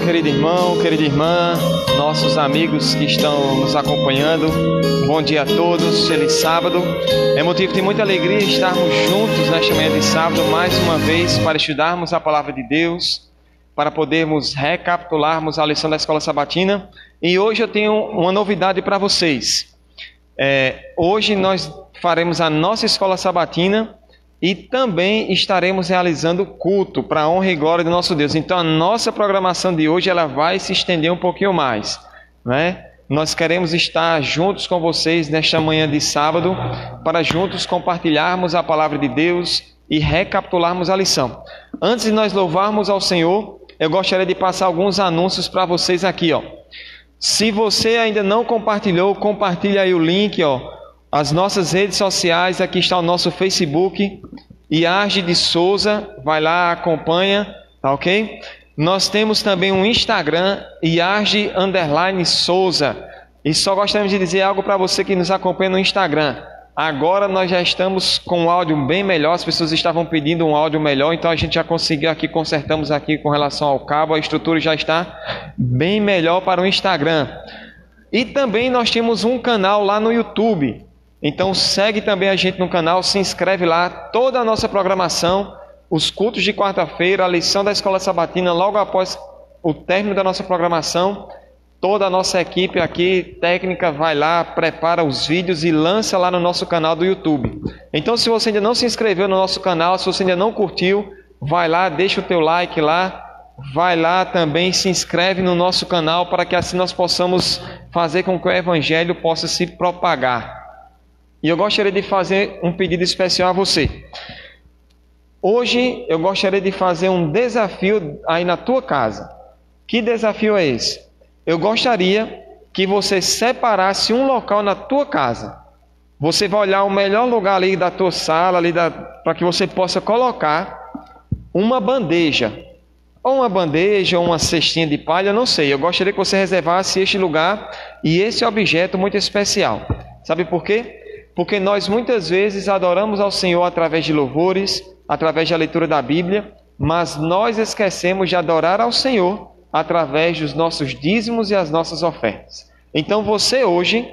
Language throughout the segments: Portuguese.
Olá, querido irmão, querida irmã, nossos amigos que estão nos acompanhando. Bom dia a todos, feliz sábado. É motivo de muita alegria estarmos juntos nesta manhã de sábado, mais uma vez, para estudarmos a palavra de Deus, para podermos recapitularmos a lição da Escola Sabatina. E hoje eu tenho uma novidade para vocês. Hoje nós faremos a nossa Escola Sabatina e também estaremos realizando culto para a honra e glória do nosso Deus. Então a nossa programação de hoje ela vai se estender um pouquinho mais, né? Nós queremos estar juntos com vocês nesta manhã de sábado para juntos compartilharmos a palavra de Deus e recapitularmos a lição. Antes de nós louvarmos ao Senhor, eu gostaria de passar alguns anúncios para vocês aqui, ó. Se você ainda não compartilhou, compartilhe aí o link, ó. As nossas redes sociais, aqui está o nosso Facebook, Iarge de Souza, vai lá, acompanha, tá ok? Nós temos também um Instagram, Iarge_Souza, e só gostaríamos de dizer algo para você que nos acompanha no Instagram. Agora nós já estamos com um áudio bem melhor, as pessoas estavam pedindo um áudio melhor, então a gente já conseguiu aqui, consertamos aqui com relação ao cabo, a estrutura já está bem melhor para o Instagram. E também nós temos um canal lá no YouTube. Então segue também a gente no canal, se inscreve lá, toda a nossa programação, os cultos de quarta-feira, a lição da Escola Sabatina, logo após o término da nossa programação, toda a nossa equipe aqui, técnica, vai lá, prepara os vídeos e lança lá no nosso canal do YouTube. Então se você ainda não se inscreveu no nosso canal, se você ainda não curtiu, vai lá, deixa o teu like lá, vai lá também, se inscreve no nosso canal para que assim nós possamos fazer com que o Evangelho possa se propagar. E eu gostaria de fazer um pedido especial a você. Hoje eu gostaria de fazer um desafio aí na tua casa. Que desafio é esse? Eu gostaria que você separasse um local na tua casa. Você vai olhar o melhor lugar ali da tua sala, para que você possa colocar uma bandeja. Ou uma bandeja, ou uma cestinha de palha, não sei. Eu gostaria que você reservasse este lugar e esse objeto muito especial. Sabe por quê? Porque nós muitas vezes adoramos ao Senhor através de louvores, através da leitura da Bíblia, mas nós esquecemos de adorar ao Senhor através dos nossos dízimos e as nossas ofertas. Então você hoje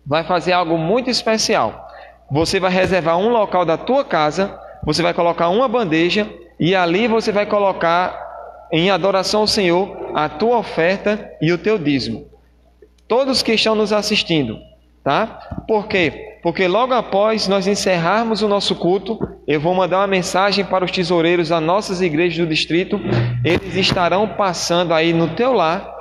vai fazer algo muito especial. Você vai reservar um local da tua casa, você vai colocar uma bandeja e ali você vai colocar em adoração ao Senhor a tua oferta e o teu dízimo. Todos que estão nos assistindo, tá? Por quê? Porque logo após nós encerrarmos o nosso culto, eu vou mandar uma mensagem para os tesoureiros das nossas igrejas do distrito. Eles estarão passando aí no teu lar,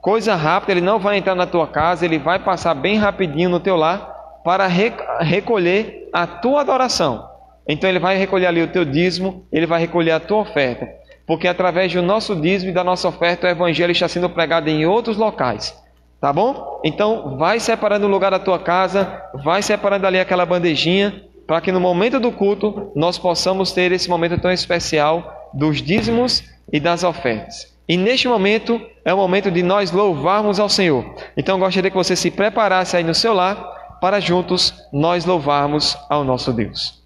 coisa rápida, ele não vai entrar na tua casa, ele vai passar bem rapidinho no teu lar para recolher a tua adoração. Então ele vai recolher ali o teu dízimo, ele vai recolher a tua oferta. Porque através do nosso dízimo e da nossa oferta, o Evangelho está sendo pregado em outros locais. Tá bom? Então vai separando o lugar da tua casa, vai separando ali aquela bandejinha, para que no momento do culto nós possamos ter esse momento tão especial dos dízimos e das ofertas. E neste momento é o momento de nós louvarmos ao Senhor. Então eu gostaria que você se preparasse aí no seu lar, para juntos nós louvarmos ao nosso Deus.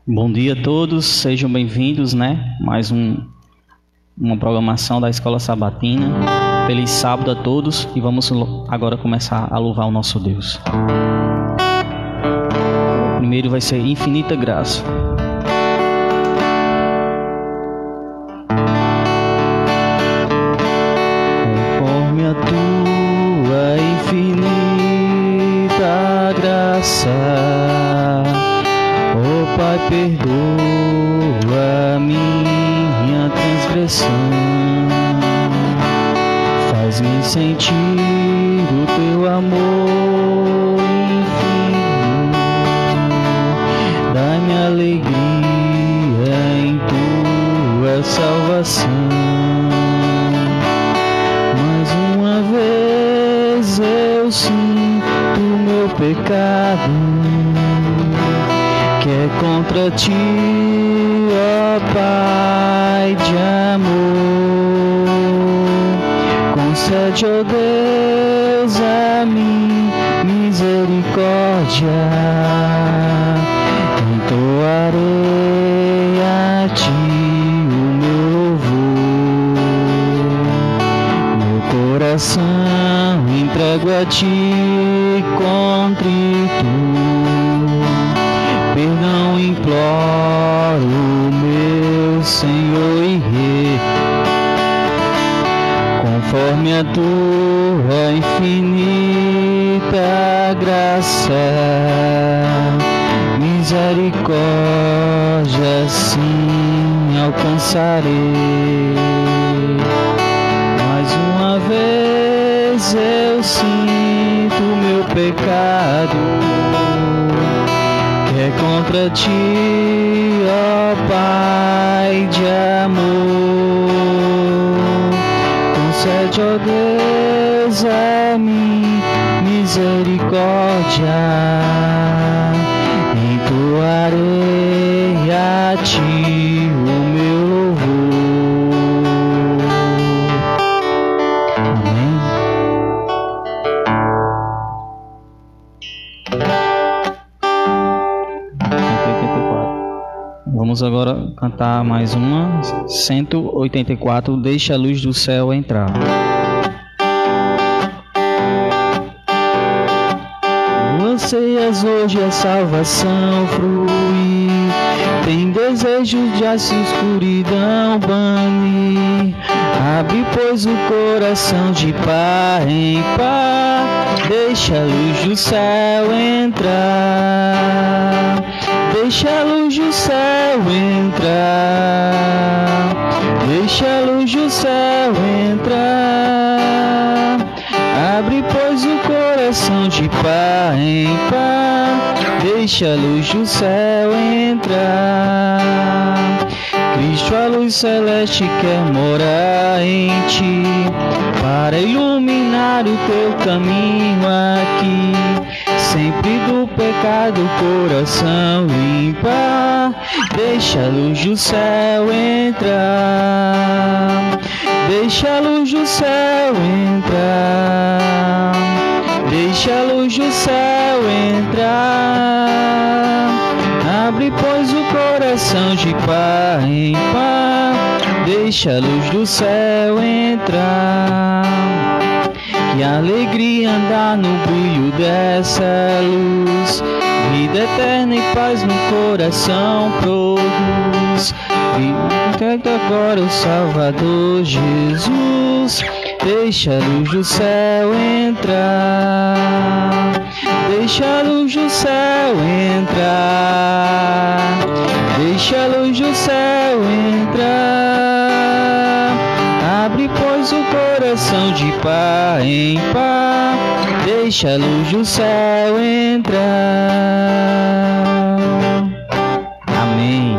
Bom dia a todos, sejam bem-vindos, né? Mais uma programação da Escola Sabatina. Feliz sábado a todos e vamos agora começar a louvar o nosso Deus. O primeiro vai ser Infinita Graça. Conforme a tua infinita graça, ó Pai, perdoa minha transgressão, faz-me sentir o teu amor infinito, dá-me alegria em tua salvação. pecado, que é contra ti, ó Pai de amor. Concede, ó Deus, a mim misericórdia, entoarei a ti o meu louvor. Meu coração entrego a ti contrito, perdão imploro, meu Senhor e Rei, conforme a tua infinita graça, misericórdia sim alcançarei. Mais uma vez eu sinto meu pecado, que é contra ti, ó Pai de amor. Concede, ó Deus, a mim misericórdia, entoarei a ti o meu louvor. Amém. Vamos agora cantar mais uma, 184, Deixa a luz do céu entrar. Anseias hoje a salvação fruir, tem desejo de a escuridão banir. Abre, pois, o coração de par em par, deixa a luz do céu entrar. Deixa a luz do céu entrar, deixa a luz do céu entrar. Abre, pois, o coração de par em par, deixa a luz do céu entrar. Cristo, a luz celeste, quer morar em ti, para iluminar o teu caminho aqui. Sempre do pecado o coração limpar, deixa a luz do céu entrar. Deixa a luz do céu entrar, deixa a luz do céu entrar. Abre, pois, o coração de par em par, deixa a luz do céu entrar. Que alegria andar no brilho dessa luz, vida eterna e paz no coração produz. Entrega agora o Salvador Jesus, deixa a luz do céu entrar. Deixa a luz do céu entrar, deixa a luz do céu entrar. Abre, pois, o coração de par em par, deixa a luz do céu entrar. Amém.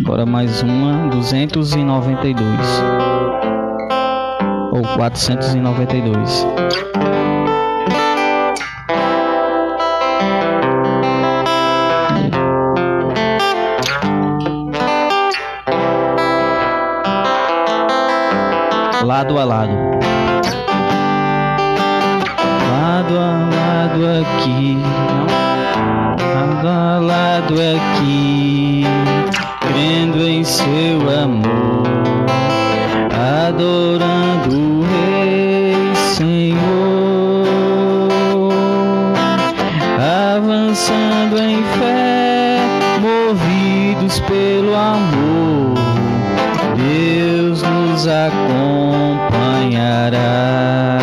Agora mais uma, 292 ou 492. Lado a lado. Lado a lado aqui, lado a lado aqui, crendo em seu amor, adorando o Rei Senhor, avançando em fé, movidos pelo amor, Deus nos acompanhará.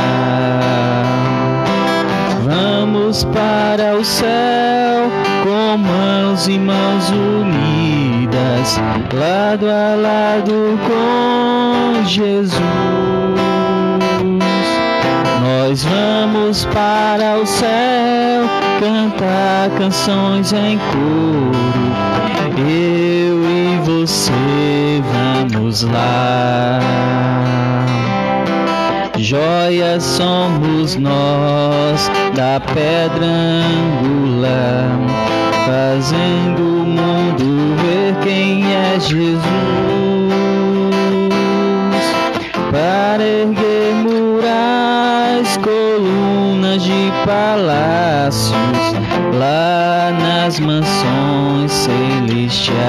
Vamos para o céu com mãos e mãos unidas, lado a lado com Jesus. Nós vamos para o céu cantar canções em coro, eu e você vamos lá. joias somos nós da pedra angular, fazendo o mundo ver quem é Jesus. Para erguer murais, colunas de palácios, lá nas mansões celestiais.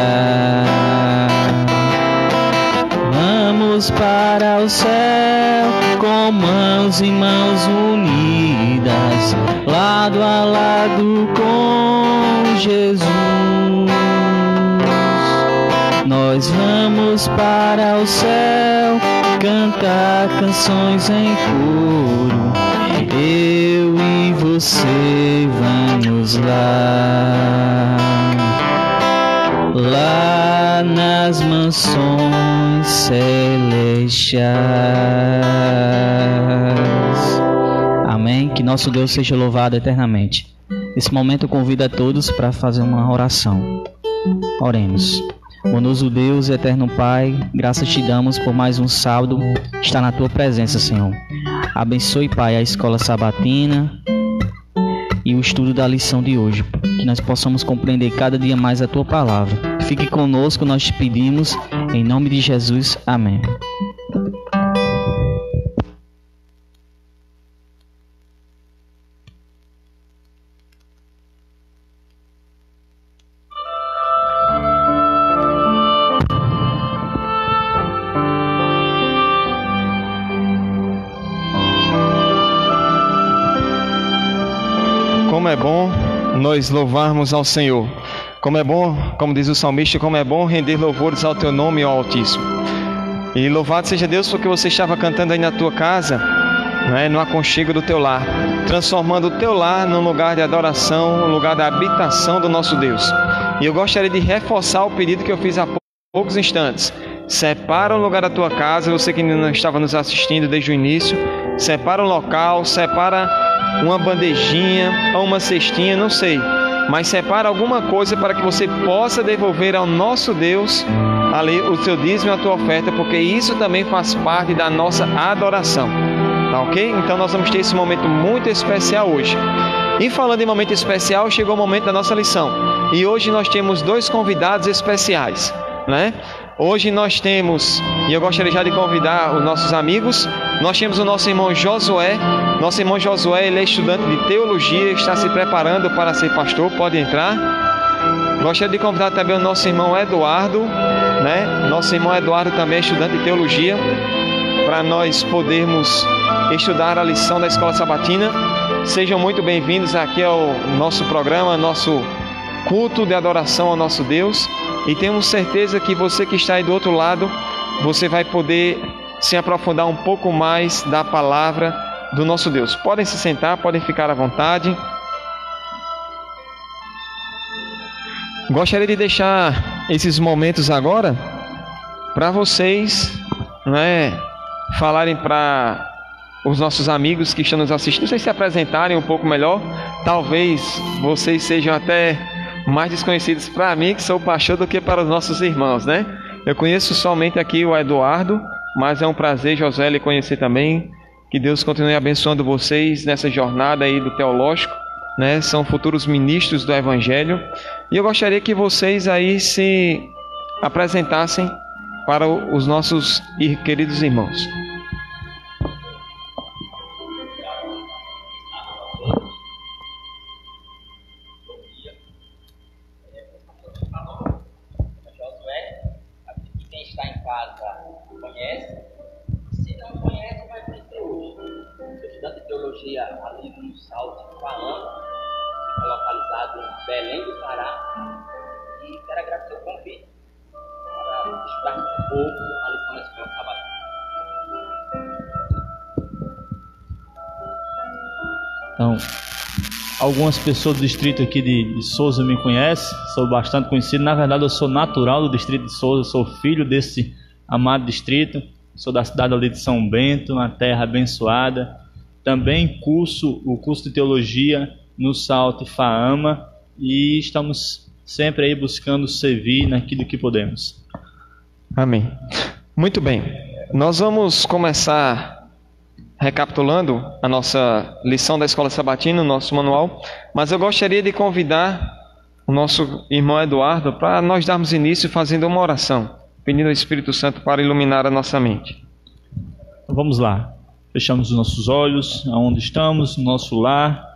Vamos para o céu com mãos e mãos unidas, lado a lado com Jesus. Nós vamos para o céu cantar canções em coro, eu e você vamos lá, lá nas mansões celestiais. Amém? Que nosso Deus seja louvado eternamente. Nesse momento eu convido a todos para fazer uma oração. Oremos. Bondoso Deus e eterno Pai, graças te damos por mais um sábado estar na tua presença, Senhor. Abençoe, Pai, a escola sabatina e o estudo da lição de hoje, que nós possamos compreender cada dia mais a tua palavra. Fique conosco, nós te pedimos, em nome de Jesus. Amém. Como é bom nós louvarmos ao Senhor. Como é bom, como diz o salmista, como é bom render louvores ao teu nome, ó Altíssimo. E louvado seja Deus porque você estava cantando aí na tua casa, né, no aconchego do teu lar, transformando o teu lar num lugar de adoração, um lugar da habitação do nosso Deus. E eu gostaria de reforçar o pedido que eu fiz há poucos instantes. Separa um lugar da tua casa, você que ainda não estava nos assistindo desde o início, separa um local, separa uma bandejinha ou uma cestinha, não sei, mas separa alguma coisa para que você possa devolver ao nosso Deus ali o seu dízimo e a tua oferta, porque isso também faz parte da nossa adoração, tá ok? Então nós vamos ter esse momento muito especial hoje. E falando em momento especial, chegou o momento da nossa lição, e hoje nós temos dois convidados especiais, né? Hoje nós temos, e eu gostaria já de convidar os nossos amigos, nós temos o nosso irmão Josué. Nosso irmão Josué, ele é estudante de teologia, está se preparando para ser pastor, pode entrar. Gostaria de convidar também o nosso irmão Eduardo, né? Nosso irmão Eduardo também é estudante de teologia, para nós podermos estudar a lição da Escola Sabatina. Sejam muito bem-vindos aqui ao nosso programa, nosso culto de adoração ao nosso Deus. E temos certeza que você que está aí do outro lado, você vai poder se aprofundar um pouco mais da palavra do nosso Deus. Podem se sentar, podem ficar à vontade. Gostaria de deixar esses momentos agora para vocês, né, falarem para os nossos amigos que estão nos assistindo, vocês se apresentarem um pouco melhor. Talvez vocês sejam até mais desconhecidos para mim, que sou pastor, do que para os nossos irmãos, né? Eu conheço somente aqui o Eduardo, mas é um prazer, José, lhe conhecer também. Que Deus continue abençoando vocês nessa jornada aí do teológico, né? São futuros ministros do Evangelho. E eu gostaria que vocês aí se apresentassem para os nossos queridos irmãos. Ali no Salto de Faama, fica localizado em Belém do Pará, e quero agradecer o convite para estudarmos um pouco a lição da Escola Sabatina. Então, algumas pessoas do distrito aqui de Souza me conhecem, sou bastante conhecido. Na verdade, eu sou natural do distrito de Souza, sou filho desse amado distrito, sou da cidade ali de São Bento, uma terra abençoada. Também curso o curso de teologia no Salto Faama e estamos sempre aí buscando servir naquilo que podemos. Amém. Muito bem. Nós vamos começar recapitulando a nossa lição da Escola Sabatina, o nosso manual, mas eu gostaria de convidar o nosso irmão Eduardo para nós darmos início fazendo uma oração, pedindo ao Espírito Santo para iluminar a nossa mente. Vamos lá. Fechamos os nossos olhos, aonde estamos, no nosso lar,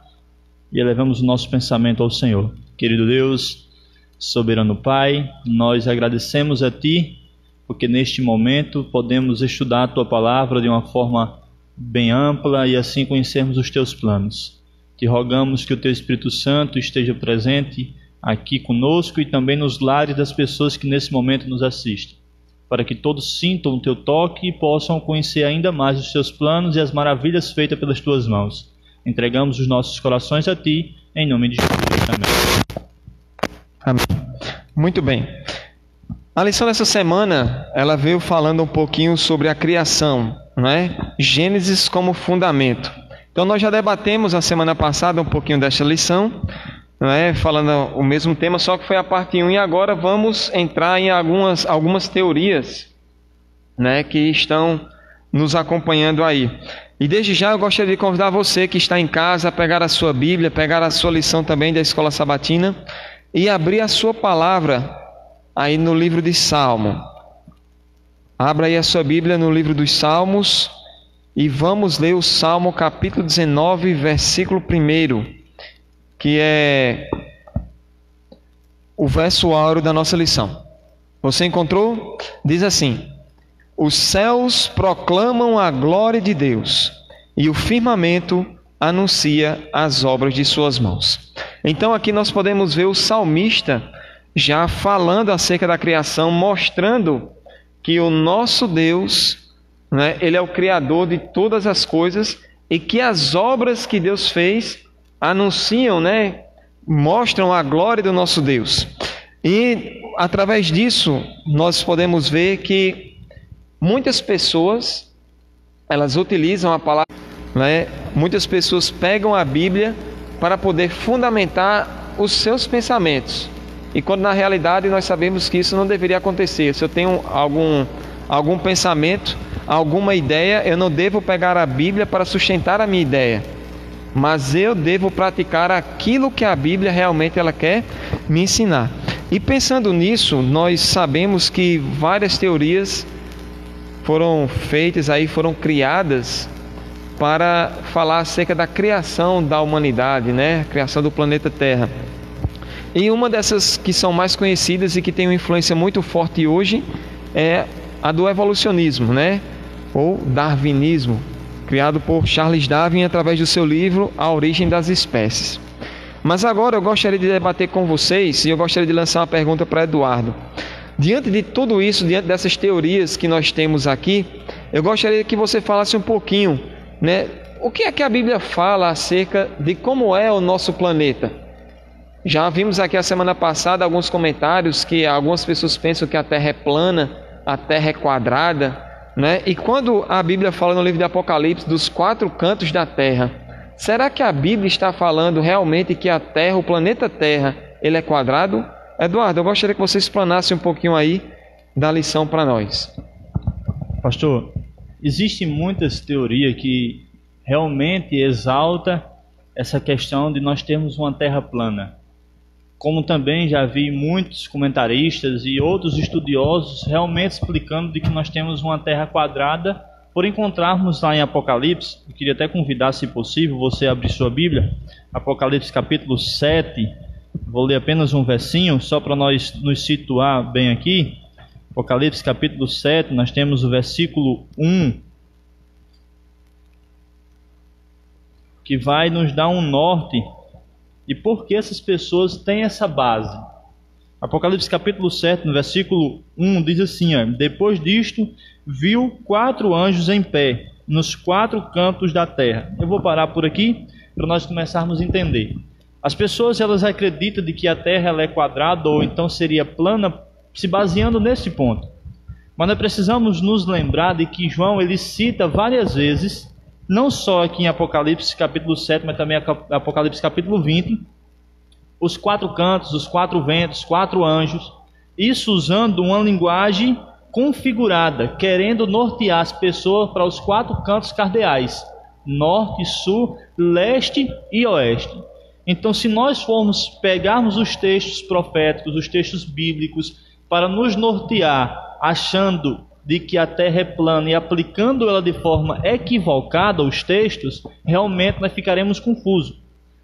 e elevamos o nosso pensamento ao Senhor. Querido Deus, soberano Pai, nós agradecemos a Ti, porque neste momento podemos estudar a Tua palavra de uma forma bem ampla e assim conhecermos os Teus planos. Te rogamos que o Teu Espírito Santo esteja presente aqui conosco e também nos lares das pessoas que nesse momento nos assistem, para que todos sintam o Teu toque e possam conhecer ainda mais os Teus planos e as maravilhas feitas pelas Tuas mãos. Entregamos os nossos corações a Ti, em nome de Jesus. Amém. Amém. Muito bem. A lição dessa semana, ela veio falando um pouquinho sobre a criação, né? Gênesis como fundamento. Então nós já debatemos a semana passada um pouquinho desta lição, né? Falando o mesmo tema, só que foi a parte 1, e agora vamos entrar em algumas teorias, né, que estão nos acompanhando aí. E desde já eu gostaria de convidar você que está em casa a pegar a sua Bíblia, pegar a sua lição também da Escola Sabatina e abrir a sua palavra aí no livro de Salmo. Abra aí a sua Bíblia no livro dos Salmos e vamos ler o Salmo capítulo 19, versículo 1, que é o verso áureo da nossa lição. Você encontrou? Diz assim: os céus proclamam a glória de Deus, e o firmamento anuncia as obras de suas mãos. Então aqui nós podemos ver o salmista já falando acerca da criação, mostrando que o nosso Deus, né, Ele é o Criador de todas as coisas, e que as obras que Deus fez anunciam, né, mostram a glória do nosso Deus. E através disso nós podemos ver que muitas pessoas, elas utilizam a palavra, né? Muitas pessoas pegam a Bíblia para poder fundamentar os seus pensamentos. E quando na realidade nós sabemos que isso não deveria acontecer. Se eu tenho algum pensamento, alguma ideia, eu não devo pegar a Bíblia para sustentar a minha ideia, mas eu devo praticar aquilo que a Bíblia realmente ela quer me ensinar. E pensando nisso, nós sabemos que várias teorias foram feitas aí, foram criadas para falar acerca da criação da humanidade, né? A criação do planeta Terra. E uma dessas que são mais conhecidas e que tem uma influência muito forte hoje é a do evolucionismo, né? Ou darwinismo, criado por Charles Darwin através do seu livro A Origem das Espécies. Mas agora eu gostaria de debater com vocês e eu gostaria de lançar uma pergunta para Eduardo. Diante de tudo isso, diante dessas teorias que nós temos aqui, eu gostaria que você falasse um pouquinho, né? O que é que a Bíblia fala acerca de como é o nosso planeta? Já vimos aqui a semana passada alguns comentários que algumas pessoas pensam que a Terra é plana, a Terra é quadrada, né? E quando a Bíblia fala no livro de Apocalipse dos 4 cantos da Terra, será que a Bíblia está falando realmente que a Terra, o planeta Terra, ele é quadrado? Eduardo, eu gostaria que você explanasse um pouquinho aí da lição para nós. Pastor, existem muitas teorias que realmente exaltam essa questão de nós termos uma terra plana. Como também já vi muitos comentaristas e outros estudiosos realmente explicando de que nós temos uma terra quadrada, por encontrarmos lá em Apocalipse. Eu queria até convidar, se possível, você a abrir sua Bíblia, Apocalipse capítulo 7, vou ler apenas um versinho, só para nós nos situar bem aqui. Apocalipse capítulo 7, nós temos o versículo 1, que vai nos dar um norte e por que essas pessoas têm essa base. Apocalipse capítulo 7, no versículo 1, diz assim, ó: depois disto, viu 4 anjos em pé, nos 4 cantos da terra. Eu vou parar por aqui, para nós começarmos a entender. As pessoas, elas acreditam de que a terra ela é quadrada, ou então seria plana, se baseando nesse ponto. Mas nós precisamos nos lembrar de que João, ele cita várias vezes, não só aqui em Apocalipse capítulo 7, mas também Apocalipse capítulo 20, os 4 cantos, os 4 ventos, 4 anjos, isso usando uma linguagem configurada, querendo nortear as pessoas para os 4 cantos cardeais. norte, sul, leste e oeste. Então, se nós formos pegarmos os textos proféticos, os textos bíblicos, para nos nortear, achando de que a terra é plana e aplicando ela de forma equivocada aos textos, realmente nós ficaremos confusos.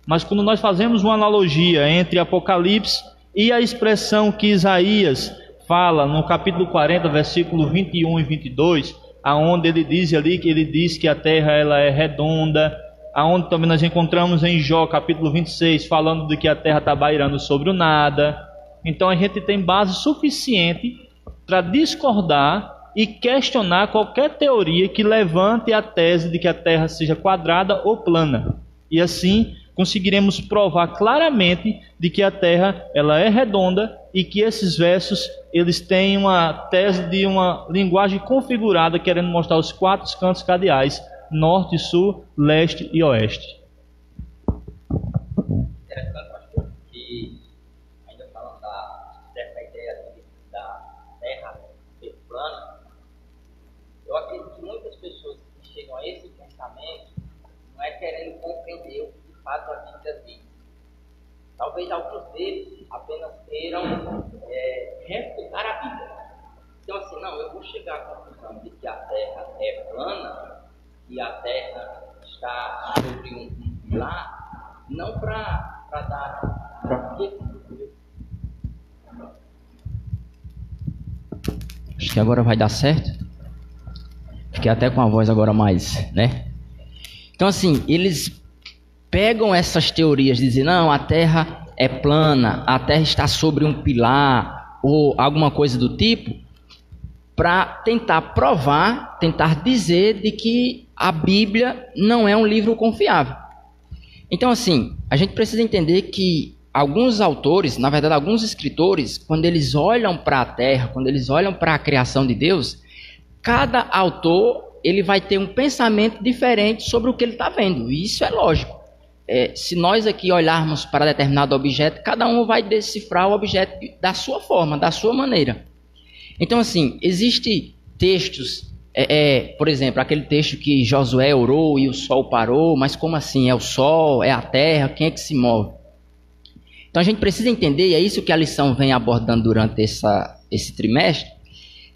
Mas quando nós fazemos uma analogia entre Apocalipse e a expressão que Isaías fala no capítulo 40, versículo 21 e 22, aonde ele diz ali que ele diz que a terra ela é redonda, aonde também nós encontramos em Jó, capítulo 26, falando de que a terra está bairando sobre o nada. Então a gente tem base suficiente para discordar e questionar qualquer teoria que levante a tese de que a terra seja quadrada ou plana. E assim conseguiremos provar claramente de que a terra ela é redonda e que esses versos eles têm uma tese de uma linguagem configurada, querendo mostrar os 4 cantos cardeais: norte, sul, leste e oeste. Interessante, pastor, que ainda falando dessa ideia da terra ser plana, eu acredito que muitas pessoas que chegam a esse pensamento não é querendo compreender o que de fato a Bíblia diz. Talvez alguns deles apenas queiram refutar a Bíblia. Então assim, não, eu vou chegar à conclusão de que a terra é plana e a terra está sobre um pilar, não para dar... Acho que agora vai dar certo. Fiquei até com a voz agora mais, né? Então assim, eles pegam essas teorias de dizer, não, a terra é plana, a terra está sobre um pilar, ou alguma coisa do tipo, para tentar provar, tentar dizer de que a Bíblia não é um livro confiável. Então assim, a gente precisa entender que alguns autores, na verdade alguns escritores, quando eles olham para a terra, quando eles olham para a criação de Deus, cada autor ele vai ter um pensamento diferente sobre o que ele está vendo, e isso é lógico. Se nós aqui olharmos para determinado objeto, cada um vai decifrar o objeto da sua forma, da sua maneira. Então assim, existem textos, por exemplo, aquele texto que Josué orou e o sol parou, mas como assim? É o sol, é a terra, quem é que se move? Então a gente precisa entender, e é isso que a lição vem abordando durante esse trimestre,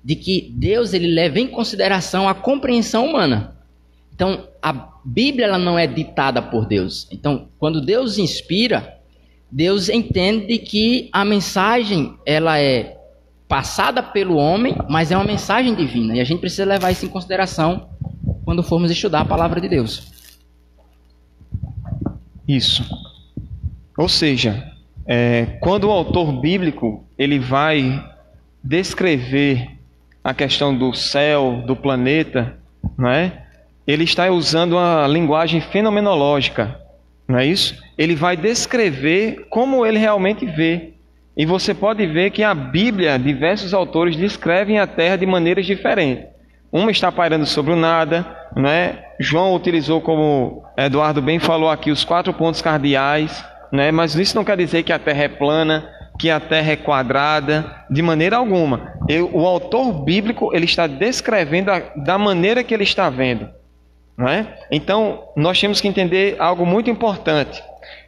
de que Deus ele leva em consideração a compreensão humana. Então a Bíblia ela não é ditada por Deus. Então quando Deus inspira, Deus entende que a mensagem ela é passada pelo homem, mas é uma mensagem divina. E a gente precisa levar isso em consideração quando formos estudar a palavra de Deus. Isso. Ou seja, quando o autor bíblico ele vai descrever a questão do céu, do planeta, não é? Ele está usando a linguagem fenomenológica, não é isso? Ele vai descrever como ele realmente vê. E você pode ver que a Bíblia, diversos autores descrevem a terra de maneiras diferentes. Uma está pairando sobre o nada, não é? João utilizou, como Eduardo bem falou aqui, os 4 pontos cardeais, não é? Mas isso não quer dizer que a terra é plana, que a terra é quadrada, de maneira alguma. O autor bíblico ele está descrevendo da maneira que ele está vendo, não é? Então, nós temos que entender algo muito importante.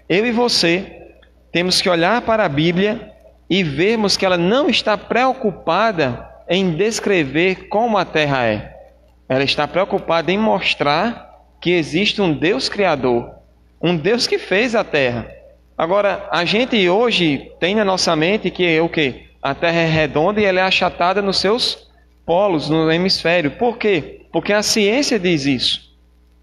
Eu e você temos que olhar para a Bíblia e vermos que ela não está preocupada em descrever como a terra é. Ela está preocupada em mostrar que existe um Deus criador, um Deus que fez a terra. Agora, a gente hoje tem na nossa mente que o quê? A terra é redonda e ela é achatada nos seus polos, no hemisfério. Por quê? Porque a ciência diz isso.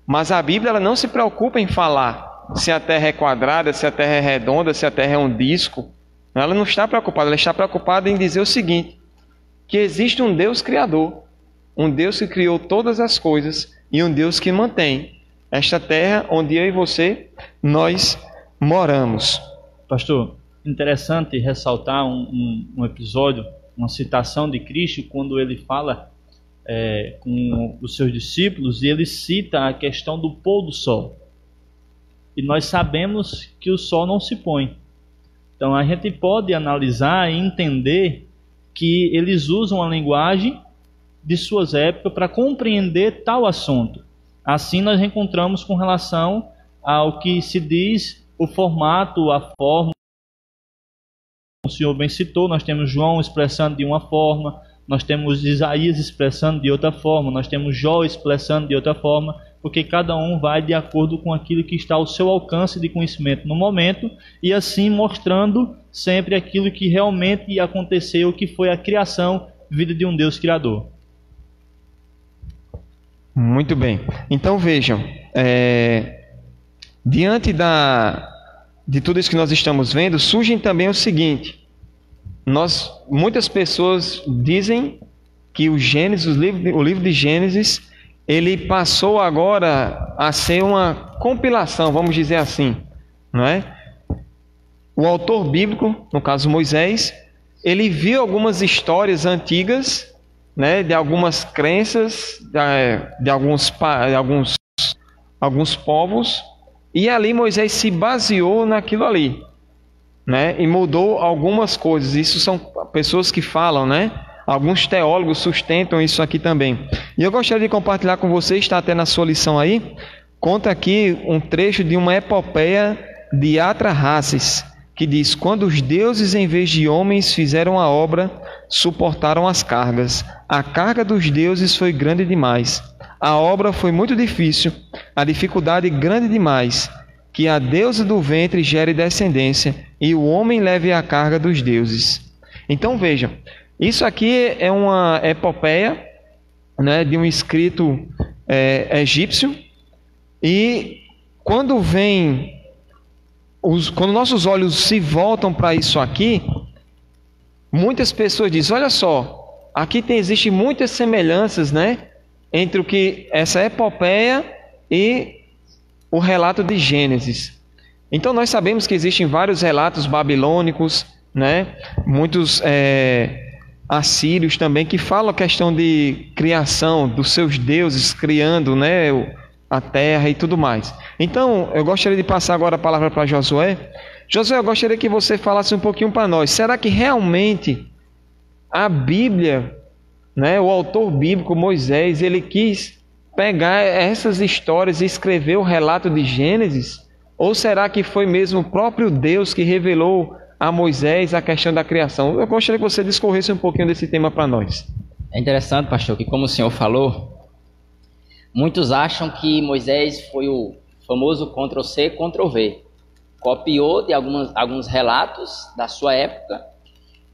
Mas a Bíblia ela não se preocupa em falar se a terra é quadrada, se a terra é redonda, se a terra é um disco. Ela não está preocupada, ela está preocupada em dizer o seguinte, que existe um Deus criador, um Deus que criou todas as coisas e um Deus que mantém esta terra onde eu e você, nós moramos. Pastor, interessante ressaltar um episódio, uma citação de Cristo, quando ele fala com os seus discípulos, e ele cita a questão do pôr do sol. E nós sabemos que o sol não se põe. Então a gente pode analisar e entender que eles usam a linguagem de suas épocas para compreender tal assunto. Assim nós encontramos com relação ao que se diz o formato, a forma. O senhor bem citou, nós temos João expressando de uma forma, nós temos Isaías expressando de outra forma, nós temos Jó expressando de outra forma, porque cada um vai de acordo com aquilo que está ao seu alcance de conhecimento no momento, e assim mostrando sempre aquilo que realmente aconteceu, que foi a criação, vida de um Deus Criador. Muito bem. Então vejam, diante de tudo isso que nós estamos vendo, surge também o seguinte: muitas pessoas dizem que o livro de Gênesis, ele passou agora a ser uma compilação, vamos dizer assim, não é? O autor bíblico, no caso Moisés, ele viu algumas histórias antigas, né, de algumas crenças, de alguns povos, e ali Moisés se baseou naquilo ali, né, e mudou algumas coisas. Isso são pessoas que falam, né? Alguns teólogos sustentam isso aqui também. E eu gostaria de compartilhar com vocês, está até na sua lição aí, conta aqui um trecho de uma epopeia de Atrahasis, que diz: quando os deuses em vez de homens fizeram a obra, suportaram as cargas. A carga dos deuses foi grande demais. A obra foi muito difícil, a dificuldade grande demais, que a deusa do ventre gere descendência e o homem leve a carga dos deuses. Então vejam, isso aqui é uma epopeia, né, de um escrito egípcio, e quando nossos olhos se voltam para isso aqui, muitas pessoas dizem: olha só, aqui existem muitas semelhanças, né, entre o que essa epopeia e o relato de Gênesis. Então nós sabemos que existem vários relatos babilônicos, né, muitos assírios também, que falam a questão de criação dos seus deuses, criando, né, a terra e tudo mais. Então eu gostaria de passar agora a palavra para Josué. Josué, eu gostaria que você falasse um pouquinho para nós. Será que realmente a Bíblia, né, o autor bíblico Moisés, ele quis pegar essas histórias e escrever o relato de Gênesis? Ou será que foi mesmo o próprio Deus que revelou a Moisés a questão da criação? Eu gostaria que você discorresse um pouquinho desse tema para nós. É interessante, pastor, que como o senhor falou, muitos acham que Moisés foi o famoso Ctrl-C, Ctrl-V. Copiou de alguns relatos da sua época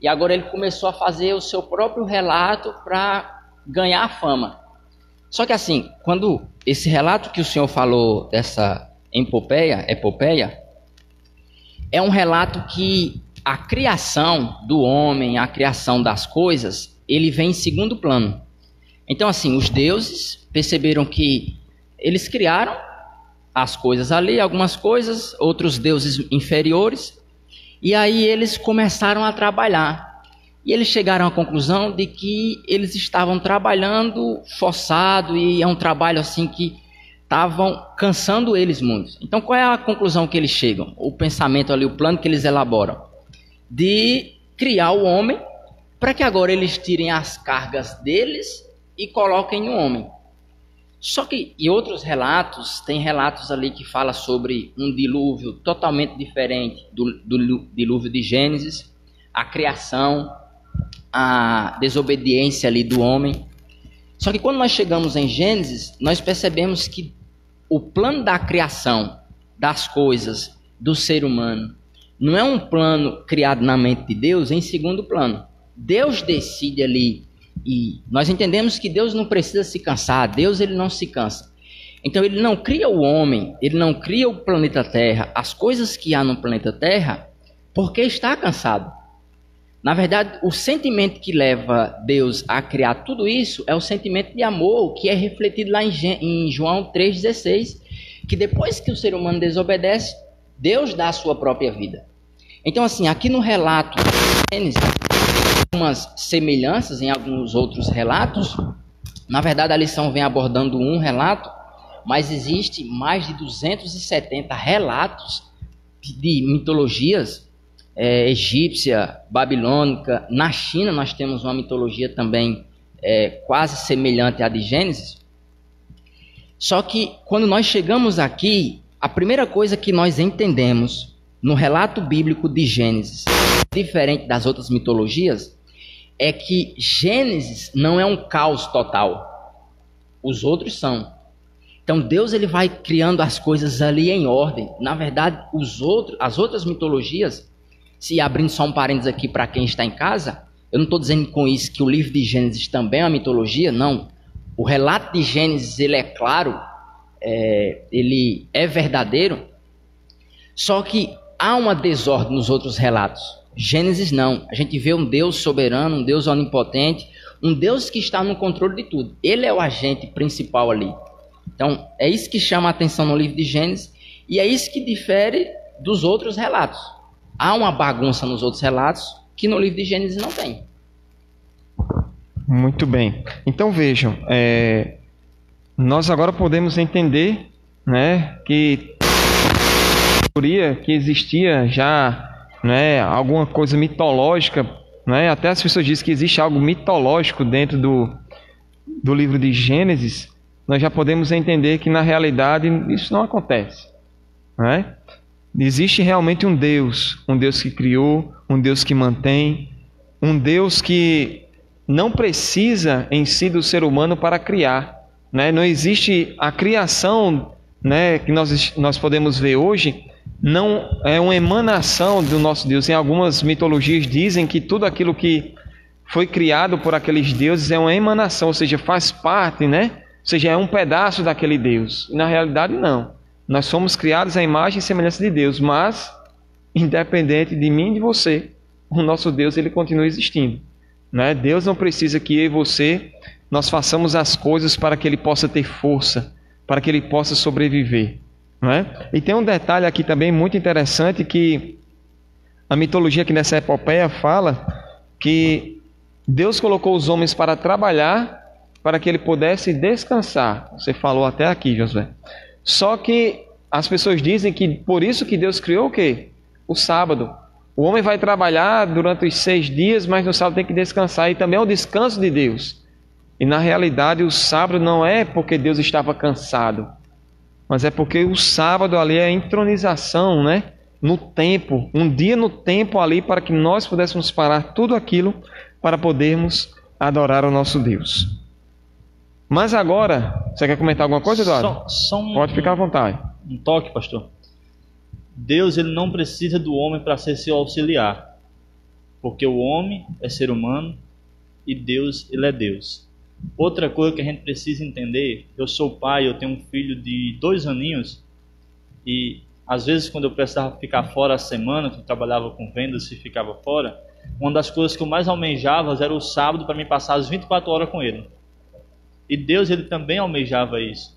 e agora ele começou a fazer o seu próprio relato para ganhar fama. Só que assim, quando esse relato que o senhor falou dessa epopeia, é um relato que a criação do homem, a criação das coisas, ele vem em segundo plano. Então assim, os deuses perceberam que eles criaram as coisas ali, algumas coisas, outros deuses inferiores, e aí eles começaram a trabalhar. E eles chegaram à conclusão de que eles estavam trabalhando forçado, e é um trabalho assim que estavam cansando eles muito. Então qual é a conclusão que eles chegam? O pensamento ali, o plano que eles elaboram? De criar o homem, para que agora eles tirem as cargas deles e coloquem no homem. Só que, e outros relatos, tem relatos ali que falam sobre um dilúvio totalmente diferente do dilúvio de Gênesis, a criação, a desobediência ali do homem. Só que quando nós chegamos em Gênesis, nós percebemos que o plano da criação das coisas, do ser humano, não é um plano criado na mente de Deus em segundo plano. Deus decide ali, e nós entendemos que Deus não precisa se cansar, Deus ele não se cansa. Então ele não cria o homem, ele não cria o planeta Terra, as coisas que há no planeta Terra, porque está cansado. Na verdade, o sentimento que leva Deus a criar tudo isso é o sentimento de amor, que é refletido lá em João 3,16, que depois que o ser humano desobedece, Deus dá a sua própria vida. Então assim, aqui no relato de Gênesis, algumas semelhanças em alguns outros relatos. Na verdade, a lição vem abordando um relato, mas existe mais de 270 relatos de mitologias egípcia, babilônica. Na China nós temos uma mitologia também quase semelhante à de Gênesis. Só que quando nós chegamos aqui, a primeira coisa que nós entendemos no relato bíblico de Gênesis, diferente das outras mitologias, é que Gênesis não é um caos total. Os outros são. Então Deus ele vai criando as coisas ali em ordem. Na verdade, as outras mitologias, se abrindo só um parênteses aqui para quem está em casa, eu não estou dizendo com isso que o livro de Gênesis também é uma mitologia, não. O relato de Gênesis, ele é claro, ele é verdadeiro, só que há uma desordem nos outros relatos. Gênesis não. A gente vê um Deus soberano, um Deus onipotente, um Deus que está no controle de tudo. Ele é o agente principal ali. Então, é isso que chama a atenção no livro de Gênesis e é isso que difere dos outros relatos. Há uma bagunça nos outros relatos que no livro de Gênesis não tem. Muito bem. Então vejam, nós agora podemos entender, né, que existia já, né, alguma coisa mitológica, né, até as pessoas dizem que existe algo mitológico dentro do livro de Gênesis. Nós já podemos entender que na realidade isso não acontece, né? Existe realmente um Deus que criou, um Deus que mantém, um Deus que não precisa em si do ser humano para criar, né? Não existe a criação, né, que nós podemos ver hoje, não é uma emanação do nosso Deus. Em algumas mitologias dizem que tudo aquilo que foi criado por aqueles deuses é uma emanação, ou seja, faz parte, né? Ou seja, é um pedaço daquele Deus. E na realidade não. Nós somos criados à imagem e semelhança de Deus, mas independente de mim e de você, o nosso Deus ele continua existindo, né? Deus não precisa que eu e você nós façamos as coisas para que ele possa ter força, para que ele possa sobreviver, né? E tem um detalhe aqui também muito interessante que a mitologia aqui nessa epopeia fala que Deus colocou os homens para trabalhar para que ele pudesse descansar. Você falou até aqui, Josué. Só que as pessoas dizem que por isso que Deus criou o quê? O sábado. O homem vai trabalhar durante os 6 dias, mas no sábado tem que descansar. E também é o descanso de Deus. E na realidade o sábado não é porque Deus estava cansado, mas é porque o sábado ali é a entronização, né? No tempo, um dia no tempo ali para que nós pudéssemos parar tudo aquilo para podermos adorar o nosso Deus. Mas agora, você quer comentar alguma coisa, Eduardo? Pode ficar à vontade. Um toque, pastor. Deus ele não precisa do homem para ser seu auxiliar, porque o homem é ser humano e Deus ele é Deus. Outra coisa que a gente precisa entender, eu sou pai, eu tenho um filho de 2 aninhos e às vezes quando eu precisava ficar fora a semana, que eu trabalhava com vendas e ficava fora, uma das coisas que eu mais almejava era o sábado para me passar as 24 horas com ele. E Deus ele também almejava isso.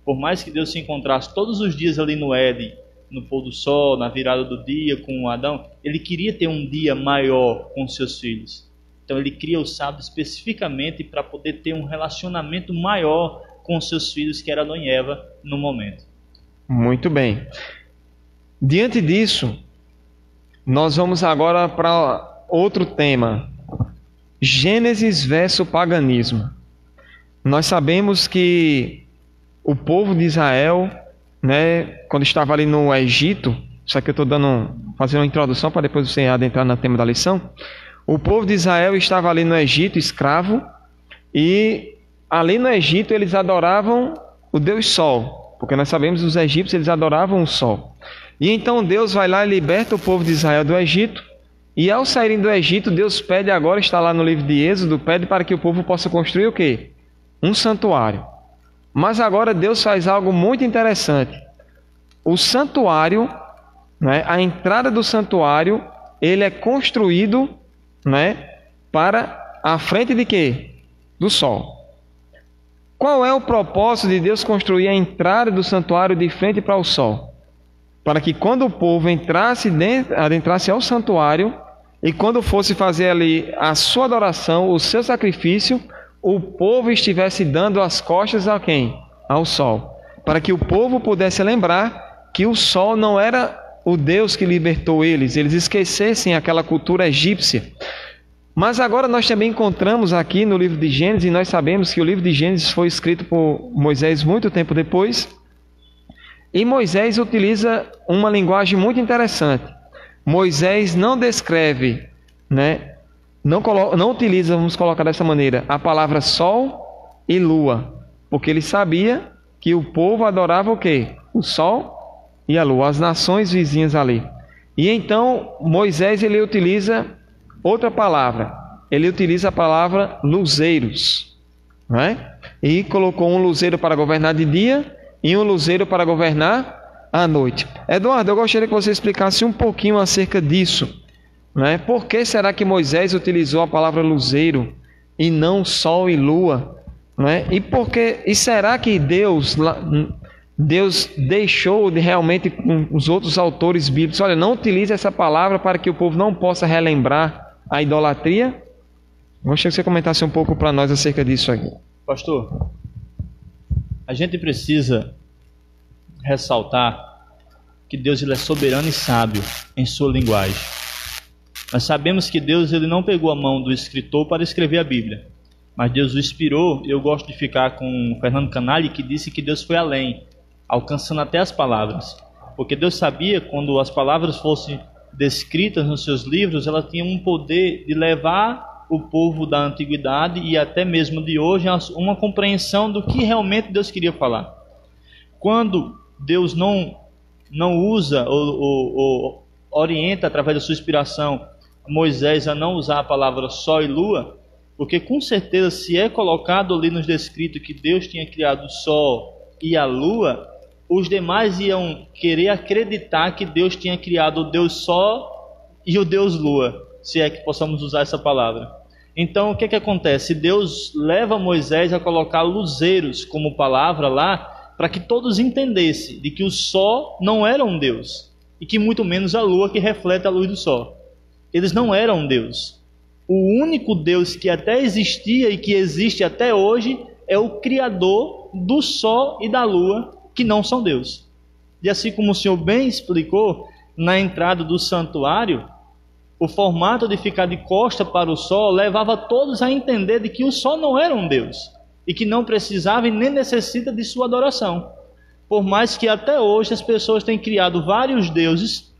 Por mais que Deus se encontrasse todos os dias ali no Éden, no pôr do sol, na virada do dia com Adão, ele queria ter um dia maior com seus filhos. Então ele cria o sábado especificamente para poder ter um relacionamento maior com seus filhos, que era Adão e Eva no momento. Muito bem. Diante disso, nós vamos agora para outro tema. Gênesis versus paganismo. Nós sabemos que o povo de Israel, né, quando estava ali no Egito, isso aqui eu estou fazendo uma introdução para depois você adentrar no tema da lição. O povo de Israel estava ali no Egito, escravo, e ali no Egito eles adoravam o Deus Sol, porque nós sabemos que os egípcios eles adoravam o Sol. E então Deus vai lá e liberta o povo de Israel do Egito, e ao saírem do Egito, Deus pede agora, está lá no livro de Êxodo, pede para que o povo possa construir o quê? Um santuário. Mas agora Deus faz algo muito interessante. O santuário, né, a entrada do santuário, ele é construído, né, para a frente de quê? Do sol. Qual é o propósito de Deus construir a entrada do santuário de frente para o sol? Para que quando o povo adentrasse ao santuário e quando fosse fazer ali a sua adoração, o seu sacrifício, o povo estivesse dando as costas a quem? Ao sol. Para que o povo pudesse lembrar que o sol não era o Deus que libertou eles esquecessem aquela cultura egípcia. Mas agora nós também encontramos aqui no livro de Gênesis, e nós sabemos que o livro de Gênesis foi escrito por Moisés muito tempo depois, e Moisés utiliza uma linguagem muito interessante. Moisés não descreve, não utiliza, vamos colocar dessa maneira, a palavra sol e lua, porque ele sabia que o povo adorava o quê? O sol e a lua, as nações vizinhas ali. E então Moisés ele utiliza outra palavra. Ele utiliza a palavra luzeiros, e colocou um luzeiro para governar de dia e um luzeiro para governar à noite. Eduardo, eu gostaria que você explicasse um pouquinho acerca disso. Por que será que Moisés utilizou a palavra luzeiro e não sol e lua? E será que Deus deixou de realmente com os outros autores bíblicos, olha, não utilize essa palavra para que o povo não possa relembrar a idolatria? Gostaria que você comentasse um pouco para nós acerca disso aqui. Pastor, a gente precisa ressaltar que Deus ele é soberano e sábio em sua linguagem. Nós sabemos que Deus ele não pegou a mão do escritor para escrever a Bíblia, mas Deus o inspirou. Eu gosto de ficar com o Fernando Canali, que disse que Deus foi além, alcançando até as palavras, porque Deus sabia quando as palavras fossem descritas nos seus livros, elas tinham um poder de levar o povo da antiguidade e até mesmo de hoje a uma compreensão do que realmente Deus queria falar. Quando Deus não usa ou orienta através da sua inspiração Moisés a não usar a palavra sol e lua, porque com certeza se é colocado ali nos descritos que Deus tinha criado o sol e a lua, os demais iam querer acreditar que Deus tinha criado o Deus Sol e o Deus Lua, se é que possamos usar essa palavra. Então, o que acontece? Deus leva Moisés a colocar luzeiros como palavra lá, para que todos entendessem de que o Sol não era um Deus, e que muito menos a Lua que reflete a luz do Sol. Eles não eram Deus. O único Deus que até existia e que existe até hoje é o Criador do Sol e da Lua, que não são Deus. E assim como o Senhor bem explicou, na entrada do santuário, o formato de ficar de costa para o sol levava todos a entender de que o sol não era um Deus, e que não precisava e nem necessita de sua adoração. Por mais que até hoje as pessoas tenham criado vários deuses,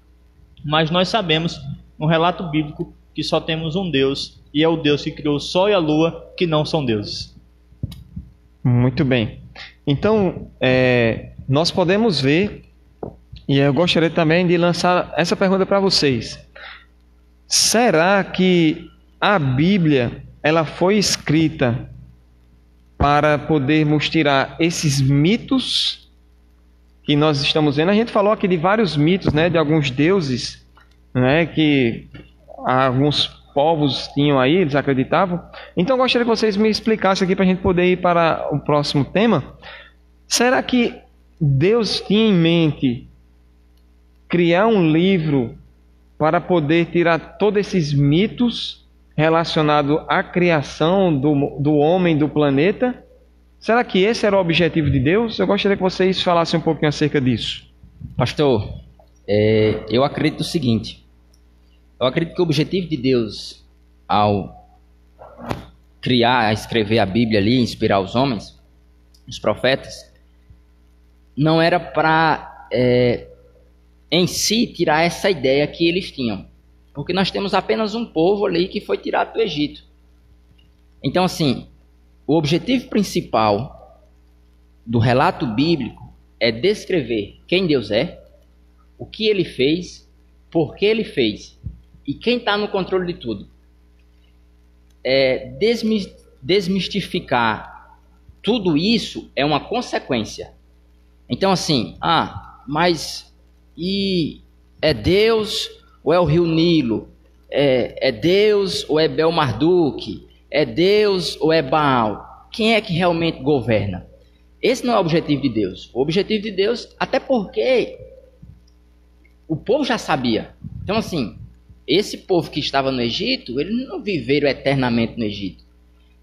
mas nós sabemos, no relato bíblico, que só temos um Deus, e é o Deus que criou o sol e a lua, que não são deuses. Muito bem. Então, nós podemos ver, e eu gostaria também de lançar essa pergunta para vocês. Será que a Bíblia ela foi escrita para podermos tirar esses mitos que nós estamos vendo? A gente falou aqui de vários mitos, de alguns deuses, que alguns povos tinham aí, eles acreditavam. Então eu gostaria que vocês me explicassem aqui para a gente poder ir para o próximo tema. Será que Deus tinha em mente criar um livro para poder tirar todos esses mitos relacionados à criação do homem, do planeta? Será que esse era o objetivo de Deus? Eu gostaria que vocês falassem um pouquinho acerca disso. Pastor, eu acredito o seguinte. Eu acredito que o objetivo de Deus, ao criar, escrever a Bíblia ali, inspirar os homens, os profetas, não era para, em si, tirar essa ideia que eles tinham. Porque nós temos apenas um povo ali que foi tirado do Egito. Então, assim, o objetivo principal do relato bíblico é descrever quem Deus é, o que Ele fez, por que Ele fez e quem está no controle de tudo. Desmistificar tudo isso é uma consequência. Então, assim, mas e é Deus ou é o Rio Nilo? É Deus ou é Bel-Marduk? É Deus ou é Baal? Quem é que realmente governa? Esse não é o objetivo de Deus. O objetivo de Deus, até porque o povo já sabia. Então, assim, esse povo que estava no Egito, eles não viveram eternamente no Egito.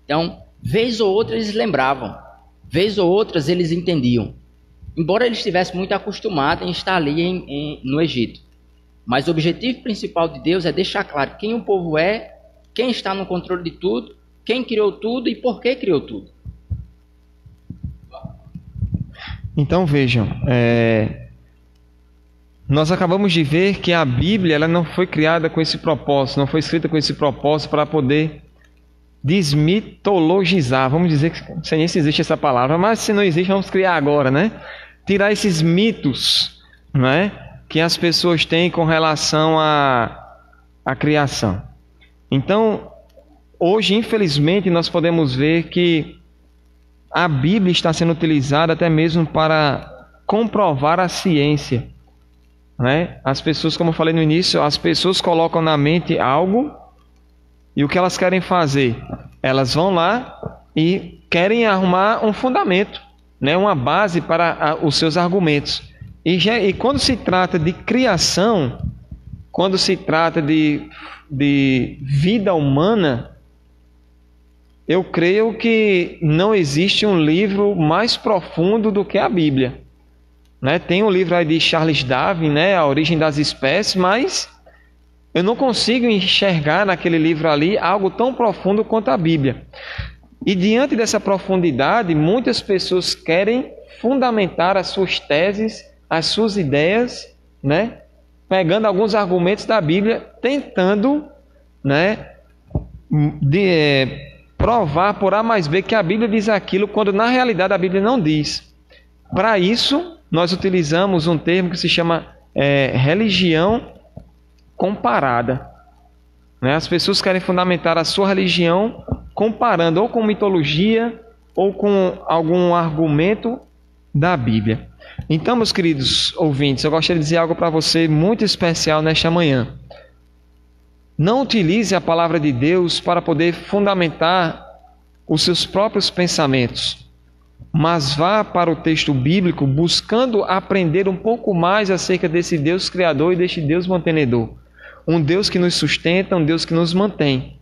Então, vez ou outra eles lembravam, vez ou outras eles entendiam. Embora eles estivessem muito acostumados em estar ali no Egito. Mas o objetivo principal de Deus é deixar claro quem o povo é quem está no controle de tudo, quem criou tudo e por que criou tudo. Então vejam, nós acabamos de ver que a Bíblia ela não foi criada com esse propósito, não foi escrita com esse propósito para poder desmitologizar, vamos dizer que não sei nem se existe essa palavra, mas se não existe, vamos criar agora, né? Tirar esses mitos, né, que as pessoas têm com relação à criação. Então, hoje, infelizmente, nós podemos ver que a Bíblia está sendo utilizada até mesmo para comprovar a ciência, né? As pessoas, como eu falei no início, as pessoas colocam na mente algo e o que elas querem fazer? Elas vão lá e querem arrumar um fundamento, né? Uma base para os seus argumentos. E quando se trata de criação, quando se trata de vida humana, eu creio que não existe um livro mais profundo do que a Bíblia, né? Tem um livro aí de Charles Darwin, né? A Origem das Espécies, mas eu não consigo enxergar naquele livro ali algo tão profundo quanto a Bíblia. E diante dessa profundidade, muitas pessoas querem fundamentar as suas teses, as suas ideias, né? Pegando alguns argumentos da Bíblia, tentando, né, provar por A mais B que a Bíblia diz aquilo, quando na realidade a Bíblia não diz. Para isso, nós utilizamos um termo que se chama religião comparada, né? As pessoas querem fundamentar a sua religião comparando ou com mitologia ou com algum argumento da Bíblia. Então, meus queridos ouvintes, eu gostaria de dizer algo para você muito especial nesta manhã. Não utilize a palavra de Deus para poder fundamentar os seus próprios pensamentos, mas vá para o texto bíblico buscando aprender um pouco mais acerca desse Deus Criador e deste Deus mantenedor. Um Deus que nos sustenta, um Deus que nos mantém.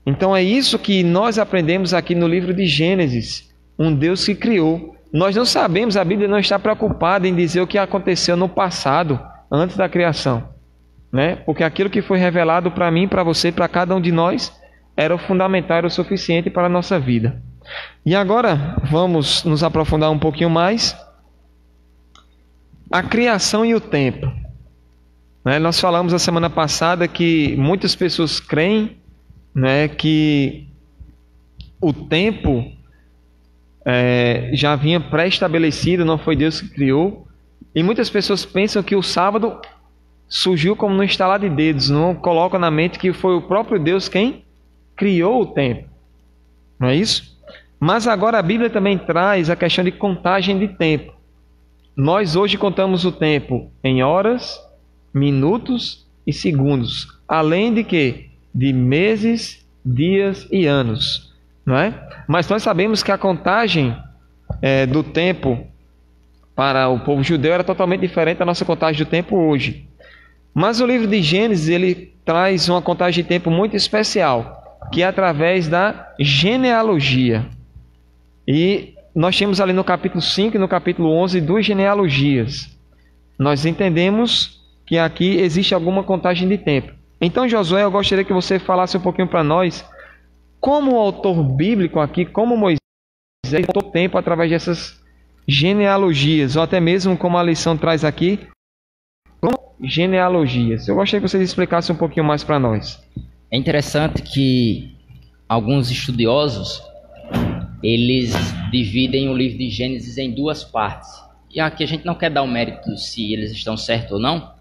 Então é isso que nós aprendemos aqui no livro de Gênesis. Um Deus que criou. Nós não sabemos, a Bíblia não está preocupada em dizer o que aconteceu no passado, antes da criação, né? Porque aquilo que foi revelado para mim, para você, para cada um de nós, era o fundamental, era o suficiente para a nossa vida. E agora vamos nos aprofundar um pouquinho mais. A criação e o tempo. Né? Nós falamos a semana passada que muitas pessoas creem, né, que o tempo já vinha pré-estabelecido, não foi Deus que criou. E muitas pessoas pensam que o sábado surgiu como no estalar de dedos, não colocam na mente que foi o próprio Deus quem criou o tempo. Não é isso? Mas agora a Bíblia também traz a questão de contagem de tempo. Nós hoje contamos o tempo em horas, minutos e segundos, além de quê? De meses, dias e anos, não é? Mas nós sabemos que a contagem do tempo para o povo judeu era totalmente diferente da nossa contagem do tempo hoje. Mas o livro de Gênesis, ele traz uma contagem de tempo muito especial, que é através da genealogia. E nós temos ali no capítulo 5 e no capítulo 11 duas genealogias. Nós entendemos que aqui existe alguma contagem de tempo. Então, Josué, eu gostaria que você falasse um pouquinho para nós como o autor bíblico aqui, como Moisés contou o tempo através dessas genealogias, ou até mesmo como a lição traz aqui, genealogias. Eu gostaria que você explicasse um pouquinho mais para nós. É interessante que alguns estudiosos, eles dividem o livro de Gênesis em duas partes. E aqui a gente não quer dar o mérito se eles estão certos ou não,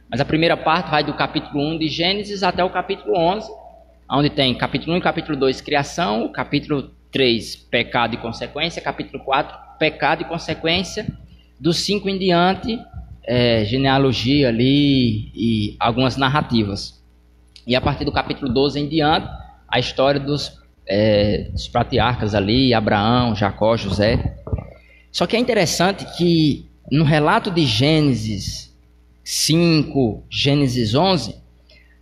mas a primeira parte vai do capítulo 1 de Gênesis até o capítulo 11, onde tem capítulo 1 e capítulo 2, criação, o capítulo 3, pecado e consequência, capítulo 4, pecado e consequência, do 5 em diante, genealogia ali e algumas narrativas. E a partir do capítulo 12 em diante, a história dos patriarcas ali, Abraão, Jacó, José. Só que é interessante que no relato de Gênesis 5, Gênesis 11,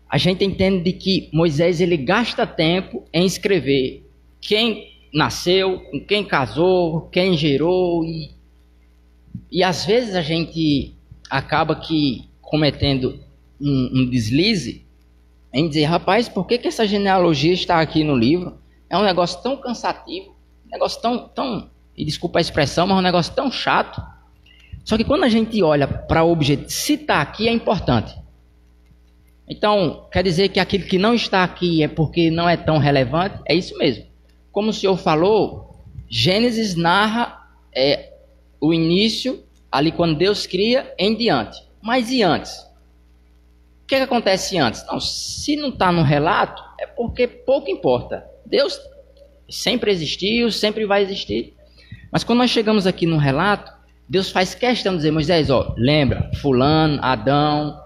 a gente entende que Moisés ele gasta tempo em escrever quem nasceu, com quem casou, quem gerou, e às vezes a gente acaba que cometendo um deslize em dizer, rapaz, por que essa genealogia está aqui no livro? É um negócio tão cansativo, um negócio tão, e desculpa a expressão, mas um negócio tão chato. Só que quando a gente olha para o objeto, se está aqui é importante. Então, quer dizer que aquilo que não está aqui é porque não é tão relevante? É isso mesmo. Como o senhor falou, Gênesis narra o início, ali quando Deus cria, em diante. Mas e antes? O que acontece antes? Não, se não está no relato, é porque pouco importa. Deus sempre existiu, sempre vai existir. Mas quando nós chegamos aqui no relato, Deus faz questão de dizer, Moisés, ó, lembra, fulano, Adão,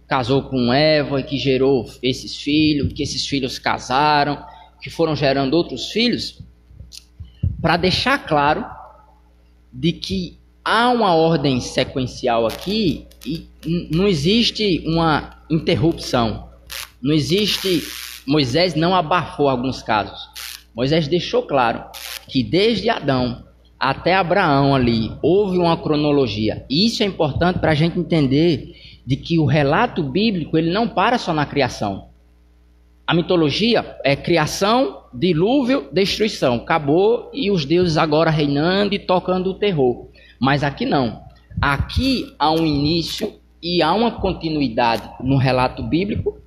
casou com Eva, que gerou esses filhos, que esses filhos casaram, que foram gerando outros filhos, para deixar claro de que há uma ordem sequencial aqui e não existe uma interrupção. Não existe... Moisés não abafou alguns casos. Moisés deixou claro que desde Adão até Abraão ali houve uma cronologia. E isso é importante para a gente entender de que o relato bíblico ele não para só na criação. A mitologia é criação, dilúvio, destruição. Acabou e os deuses agora reinando e tocando o terror. Mas aqui não. Aqui há um início e há uma continuidade no relato bíblico,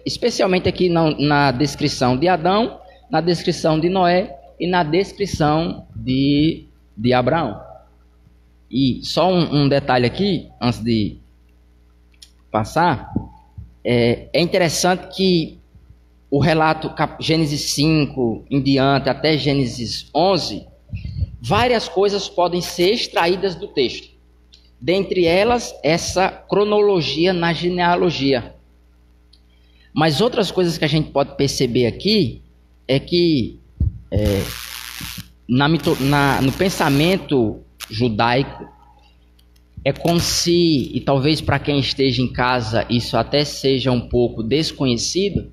especialmente aqui na descrição de Adão, na descrição de Noé e na descrição de Abraão. E só um detalhe aqui, antes de passar, é interessante que o relato Gênesis 5 em diante até Gênesis 11, várias coisas podem ser extraídas do texto. Dentre elas, essa cronologia na genealogia. Mas outras coisas que a gente pode perceber aqui é que no pensamento judaico é como se, e talvez para quem esteja em casa isso até seja um pouco desconhecido,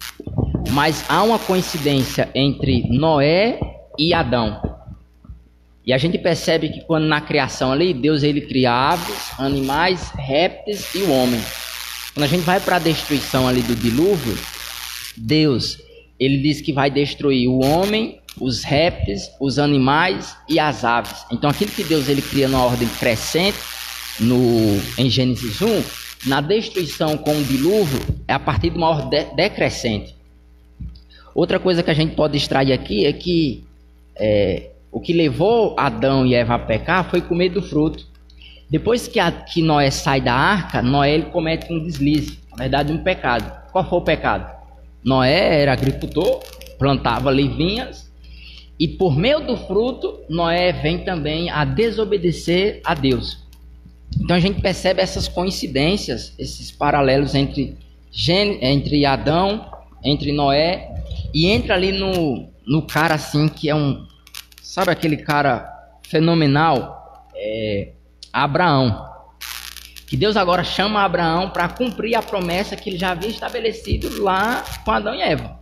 mas há uma coincidência entre Noé e Adão. E a gente percebe que quando na criação ali, Deus ele cria aves, animais, répteis e o homem. Quando a gente vai para a destruição ali do dilúvio, Deus, ele diz que vai destruir o homem, os répteis, os animais e as aves. Então aquilo que Deus ele cria numa ordem crescente, em Gênesis 1, na destruição com o dilúvio, é a partir de uma ordem decrescente. Outra coisa que a gente pode extrair aqui é que o que levou Adão e Eva a pecar foi comer do fruto. Depois que Noé sai da arca, Noé ele comete um deslize, na verdade um pecado. Qual foi o pecado? Noé era agricultor, plantava ali vinhas, e por meio do fruto, Noé vem também a desobedecer a Deus. Então a gente percebe essas coincidências, esses paralelos entre Adão, entre Noé, e entra ali no cara assim que é sabe aquele cara fenomenal? Abraão. Que Deus agora chama Abraão para cumprir a promessa que ele já havia estabelecido lá com Adão e Eva.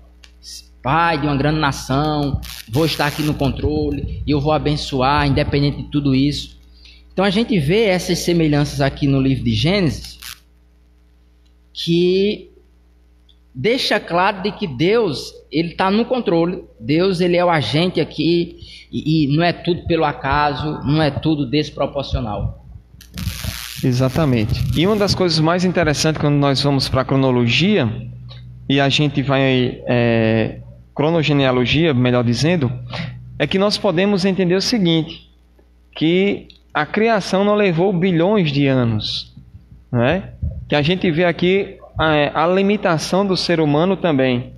Pai de uma grande nação, vou estar aqui no controle e eu vou abençoar, independente de tudo isso. Então a gente vê essas semelhanças aqui no livro de Gênesis, que deixa claro de que Deus ele está no controle. Deus ele é o agente aqui e não é tudo pelo acaso, não é tudo desproporcional. Exatamente. E uma das coisas mais interessantes quando nós vamos para a cronologia, e a gente vai... cronogenealogia, melhor dizendo, é que nós podemos entender o seguinte, que a criação não levou bilhões de anos, né? Que a gente vê aqui a limitação do ser humano também,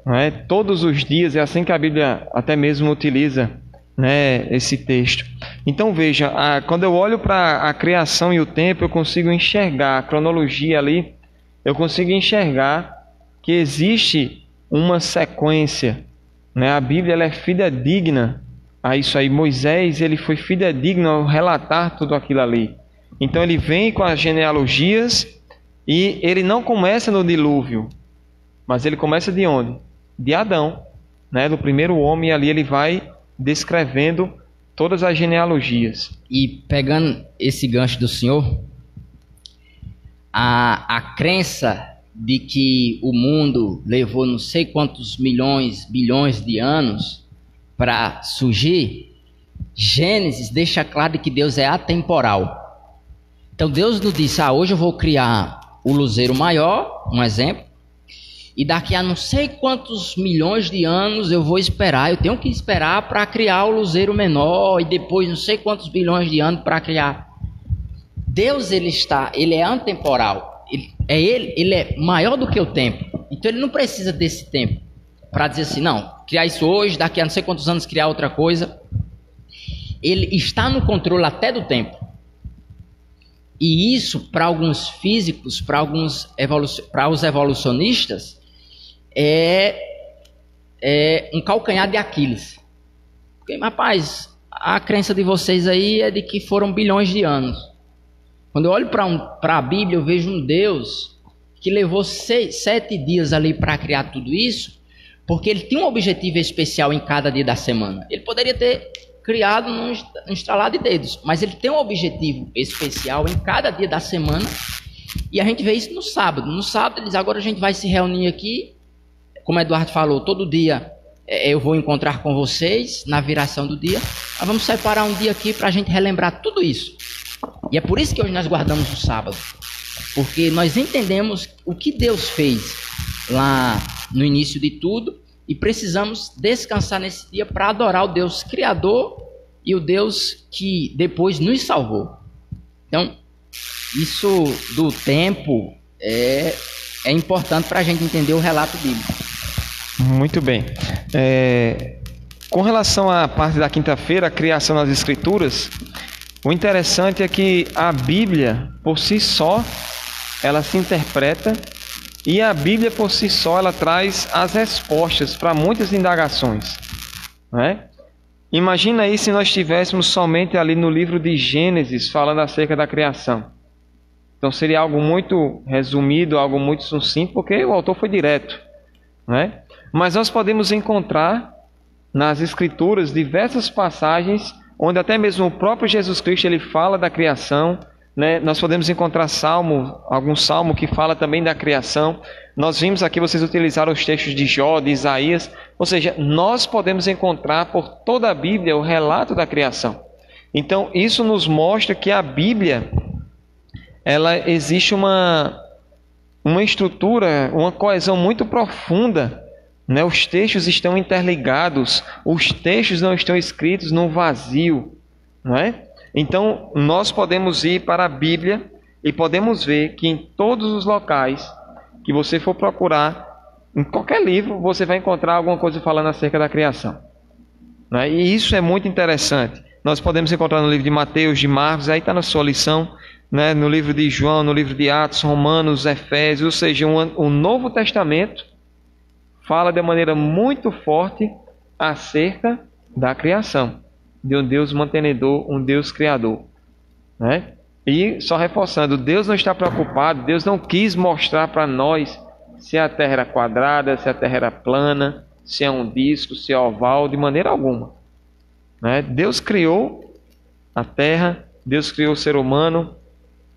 né? Todos os dias, é assim que a Bíblia até mesmo utiliza, né, esse texto. Então veja, quando eu olho para a criação e o tempo, eu consigo enxergar a cronologia ali, eu consigo enxergar que existe uma sequência, né? A Bíblia ela é fidedigna a isso aí. Moisés ele foi fidedigno ao relatar tudo aquilo ali. Então ele vem com as genealogias e ele não começa no dilúvio, mas ele começa de onde? De Adão, né? Do primeiro homem, ali ele vai descrevendo todas as genealogias. E pegando esse gancho do senhor, a crença de que o mundo levou não sei quantos milhões, bilhões de anos para surgir, Gênesis deixa claro que Deus é atemporal. Então Deus não disse, hoje eu vou criar o luzeiro maior, um exemplo, e daqui a não sei quantos milhões de anos eu vou esperar, eu tenho que esperar para criar o luzeiro menor, e depois não sei quantos bilhões de anos para criar. Deus, ele é atemporal, ele é maior do que o tempo, então ele não precisa desse tempo para dizer assim, não, criar isso hoje, daqui a não sei quantos anos criar outra coisa. Ele está no controle até do tempo. E isso, para alguns físicos, para os evolucionistas, é um calcanhar de Aquiles. Porque, rapaz, a crença de vocês aí é de que foram bilhões de anos. Quando eu olho para a Bíblia, eu vejo um Deus que levou 7 dias ali para criar tudo isso, porque ele tinha um objetivo especial em cada dia da semana. Ele poderia ter criado num estralar de dedos, mas ele tem um objetivo especial em cada dia da semana, e a gente vê isso no sábado. No sábado ele diz, agora a gente vai se reunir aqui, como o Eduardo falou, todo dia eu vou encontrar com vocês na viração do dia, nós vamos separar um dia aqui para a gente relembrar tudo isso. E é por isso que hoje nós guardamos o sábado, porque nós entendemos o que Deus fez lá no início de tudo, e precisamos descansar nesse dia para adorar o Deus Criador e o Deus que depois nos salvou. Então, isso do tempo é importante para a gente entender o relato bíblico. Muito bem. Com relação à parte da quinta-feira, a criação das Escrituras, o interessante é que a Bíblia, por si só, ela se interpreta, e a Bíblia, por si só, ela traz as respostas para muitas indagações, né? Imagina aí se nós estivéssemos somente ali no livro de Gênesis, falando acerca da criação. Então seria algo muito resumido, algo muito sucinto, porque o autor foi direto, né? Mas nós podemos encontrar nas Escrituras diversas passagens, onde até mesmo o próprio Jesus Cristo ele fala da criação, né? Nós podemos encontrar algum salmo que fala também da criação. Nós vimos aqui, vocês utilizaram os textos de Jó, de Isaías. Ou seja, nós podemos encontrar por toda a Bíblia o relato da criação. Então, isso nos mostra que a Bíblia, ela existe uma estrutura, uma coesão muito profunda, né? Os textos estão interligados, os textos não estão escritos no vazio, não é? Então, nós podemos ir para a Bíblia e podemos ver que em todos os locais que você for procurar, em qualquer livro, você vai encontrar alguma coisa falando acerca da criação, né? E isso é muito interessante. Nós podemos encontrar no livro de Mateus, de Marcos, aí está na sua lição, né? No livro de João, no livro de Atos, Romanos, Efésios, ou seja, o Novo Testamento fala de maneira muito forte acerca da criação, de um Deus mantenedor, um Deus criador, né? E só reforçando, Deus não está preocupado, Deus não quis mostrar para nós se a terra era quadrada, se a terra era plana, se é um disco, se é oval, de maneira alguma, né? Deus criou a terra, Deus criou o ser humano,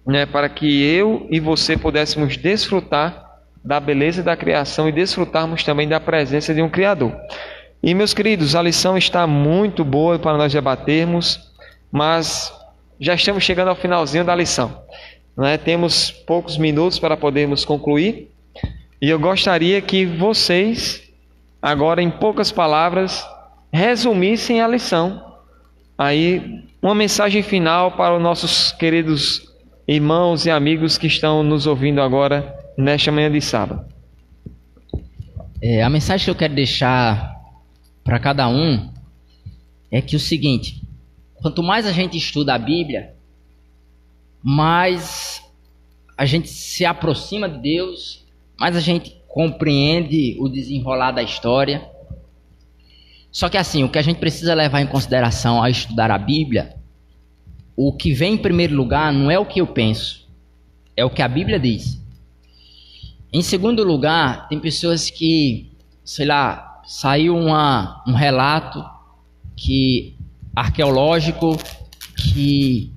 né, para que eu e você pudéssemos desfrutar da beleza da criação e desfrutarmos também da presença de um Criador. E, meus queridos, a lição está muito boa para nós debatermos, mas já estamos chegando ao finalzinho da lição, né? Temos poucos minutos para podermos concluir, e eu gostaria que vocês, agora em poucas palavras, resumissem a lição. Aí, uma mensagem final para os nossos queridos irmãos e amigos que estão nos ouvindo agora, nesta manhã de sábado. A mensagem que eu quero deixar para cada um é que o seguinte: quanto mais a gente estuda a Bíblia, mais a gente se aproxima de Deus, mais a gente compreende o desenrolar da história. Só que assim, o que a gente precisa levar em consideração ao estudar a Bíblia, o que vem em primeiro lugar não é o que eu penso, é o que a Bíblia diz. Em segundo lugar, tem pessoas que, sei lá, saiu um relato arqueológico que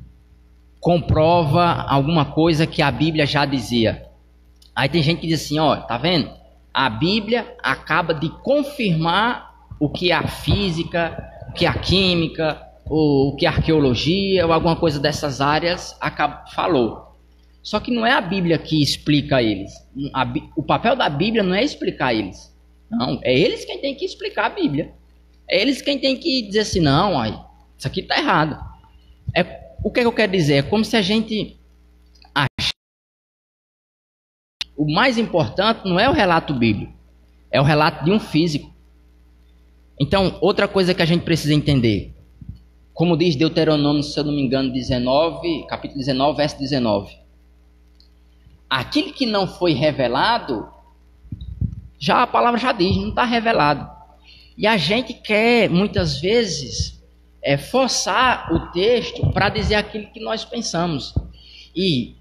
comprova alguma coisa que a Bíblia já dizia. Aí tem gente que diz assim, ó, tá vendo? A Bíblia acaba de confirmar o que a física, o que a química, ou o que a arqueologia, ou alguma coisa dessas áreas falou. Só que não é a Bíblia que explica eles. O papel da Bíblia não é explicar eles. Não, é eles quem tem que explicar a Bíblia. É eles quem tem que dizer assim, não, aí, isso aqui está errado. O que eu quero dizer? É como se a gente acha. O mais importante não é o relato bíblico, é o relato de um físico. Então, outra coisa que a gente precisa entender, como diz Deuteronômio, se eu não me engano, 19, capítulo 19, verso 19. Aquilo que não foi revelado, já a palavra já diz, não está revelado. E a gente quer, muitas vezes, forçar o texto para dizer aquilo que nós pensamos. E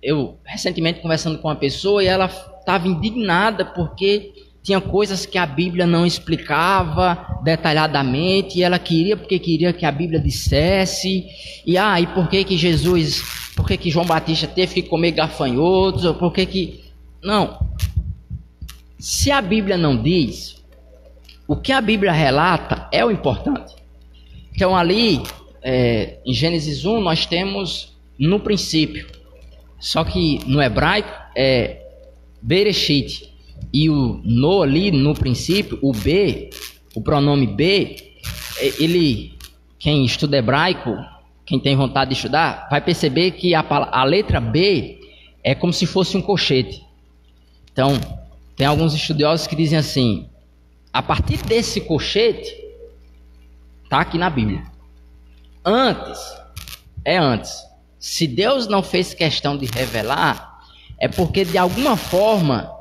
eu, recentemente, conversando com uma pessoa, e ela estava indignada porque tinha coisas que a Bíblia não explicava detalhadamente, e ela queria que a Bíblia dissesse, e por que João Batista teve que comer gafanhotos, ou por que... Não. Se a Bíblia não diz, o que a Bíblia relata é o importante. Então ali, em Gênesis 1, nós temos no princípio, só que no hebraico é Bereshit, e o no ali, no princípio, o B, o pronome B, quem estuda hebraico, quem tem vontade de estudar, vai perceber que a letra B é como se fosse um colchete. Então, tem alguns estudiosos que dizem assim, a partir desse colchete, está aqui na Bíblia. Antes. Se Deus não fez questão de revelar, é porque de alguma forma,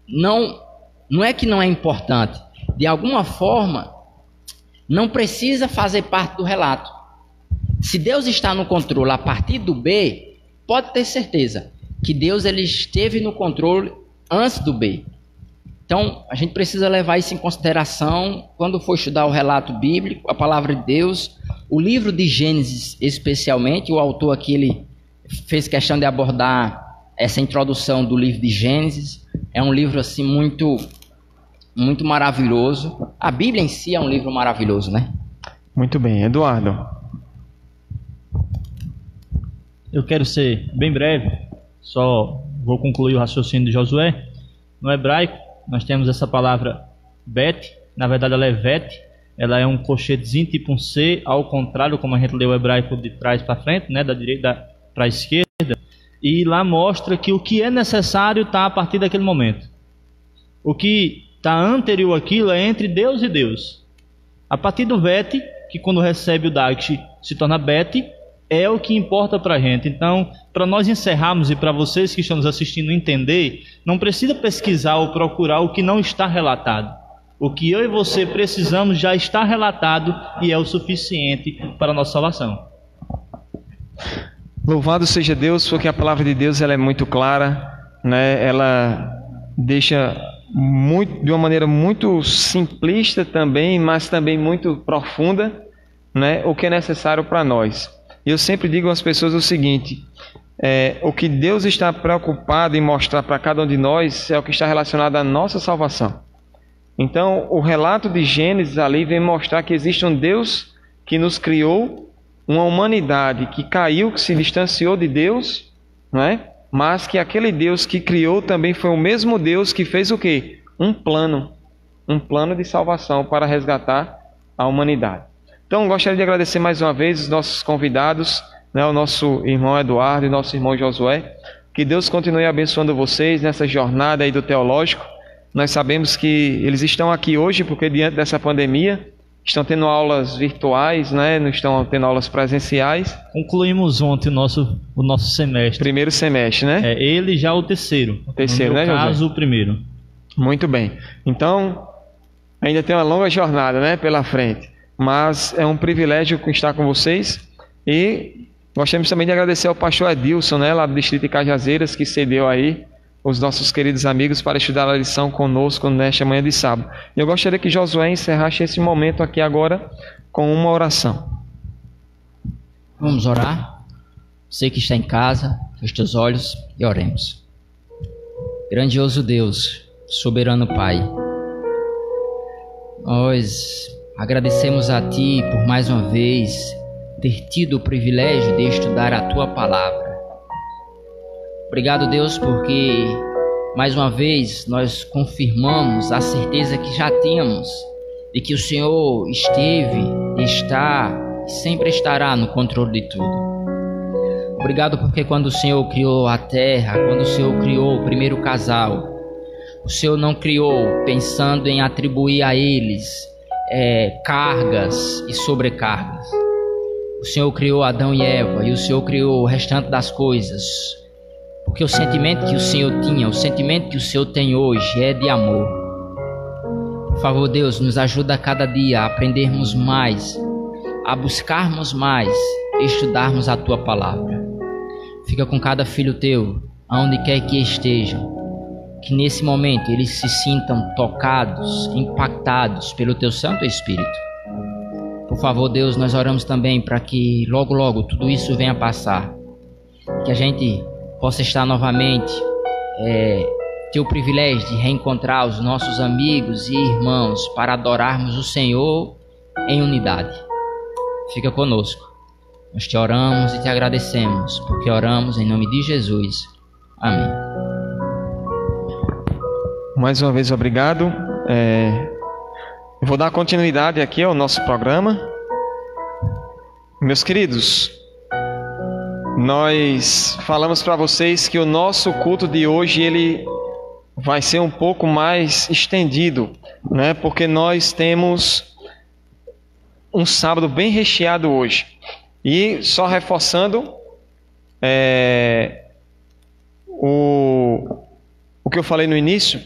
não é que não é importante, de alguma forma, não precisa fazer parte do relato. Se Deus está no controle a partir do B, pode ter certeza que Deus ele esteve no controle antes do B. Então, a gente precisa levar isso em consideração quando for estudar o relato bíblico, a palavra de Deus, o livro de Gênesis especialmente. O autor aqui ele fez questão de abordar essa introdução do livro de Gênesis. É um livro assim muito, muito maravilhoso. A Bíblia em si é um livro maravilhoso, né? Muito bem, Eduardo. Eu quero ser bem breve, só vou concluir o raciocínio de Josué. No hebraico, nós temos essa palavra bet, na verdade ela é vet, ela é um colchetezinho tipo um C, ao contrário, como a gente lê o hebraico de trás para frente, né, da direita para a esquerda, e lá mostra que o que é necessário está a partir daquele momento. O que está anterior àquilo é entre Deus e Deus. A partir do vet, que quando recebe o dax se torna bet, é o que importa para a gente. Então, para nós encerrarmos e para vocês que estão nos assistindo entender, não precisa pesquisar ou procurar o que não está relatado. O que eu e você precisamos já está relatado e é o suficiente para a nossa salvação. Louvado seja Deus, porque a palavra de Deus ela é muito clara, né? Ela deixa de uma maneira muito simplista também, mas também muito profunda, né? O que é necessário para nós. Eu sempre digo às pessoas o seguinte, o que Deus está preocupado em mostrar para cada um de nós é o que está relacionado à nossa salvação. Então, o relato de Gênesis ali vem mostrar que existe um Deus que nos criou, uma humanidade que caiu, que se distanciou de Deus, não é? Mas que aquele Deus que criou também foi o mesmo Deus que fez o quê? Um plano de salvação para resgatar a humanidade. Então, gostaria de agradecer mais uma vez os nossos convidados, né, o nosso irmão Eduardo e nosso irmão Josué. Que Deus continue abençoando vocês nessa jornada aí do teológico. Nós sabemos que eles estão aqui hoje porque diante dessa pandemia estão tendo aulas virtuais, né, não estão tendo aulas presenciais. Concluímos ontem o nosso semestre. Primeiro semestre, né? Ele já o terceiro. O terceiro, né, Josué? No caso, José? o primeiro. Muito bem. Então, ainda tem uma longa jornada, né, pela frente. Mas é um privilégio estar com vocês e gostaríamos também de agradecer ao pastor Edilson, né, lá do Distrito de Cajazeiras, que cedeu aí os nossos queridos amigos para estudar a lição conosco nesta manhã de sábado. Eu gostaria que Josué encerrasse esse momento aqui agora com uma oração. Vamos orar? Você que está em casa, feche os olhos e oremos. Grandioso Deus, soberano Pai, nós agradecemos a Ti por mais uma vez ter tido o privilégio de estudar a Tua Palavra. Obrigado, Deus, porque mais uma vez nós confirmamos a certeza que já tínhamos de que o Senhor esteve, está e sempre estará no controle de tudo. Obrigado porque quando o Senhor criou a terra, quando o Senhor criou o primeiro casal, o Senhor não criou pensando em atribuir a eles cargas e sobrecargas. O Senhor criou Adão e Eva e o Senhor criou o restante das coisas, porque o sentimento que o Senhor tinha, o sentimento que o Senhor tem hoje é de amor. Por favor, Deus, nos ajuda a cada dia a aprendermos mais, a buscarmos mais, estudarmos a Tua Palavra. Fica com cada filho Teu, aonde quer que estejam, que nesse momento eles se sintam tocados, impactados pelo Teu Santo Espírito. Por favor, Deus, nós oramos também para que logo, logo tudo isso venha passar, que a gente possa estar novamente, ter o privilégio de reencontrar os nossos amigos e irmãos para adorarmos o Senhor em unidade. Fica conosco. Nós Te oramos e Te agradecemos, porque oramos em nome de Jesus. Amém. Mais uma vez, obrigado. Eu vou dar continuidade aqui ao nosso programa. Meus queridos, nós falamos para vocês que o nosso culto de hoje ele vai ser um pouco mais estendido, né? Porque nós temos um sábado bem recheado hoje. E só reforçando o que eu falei no início,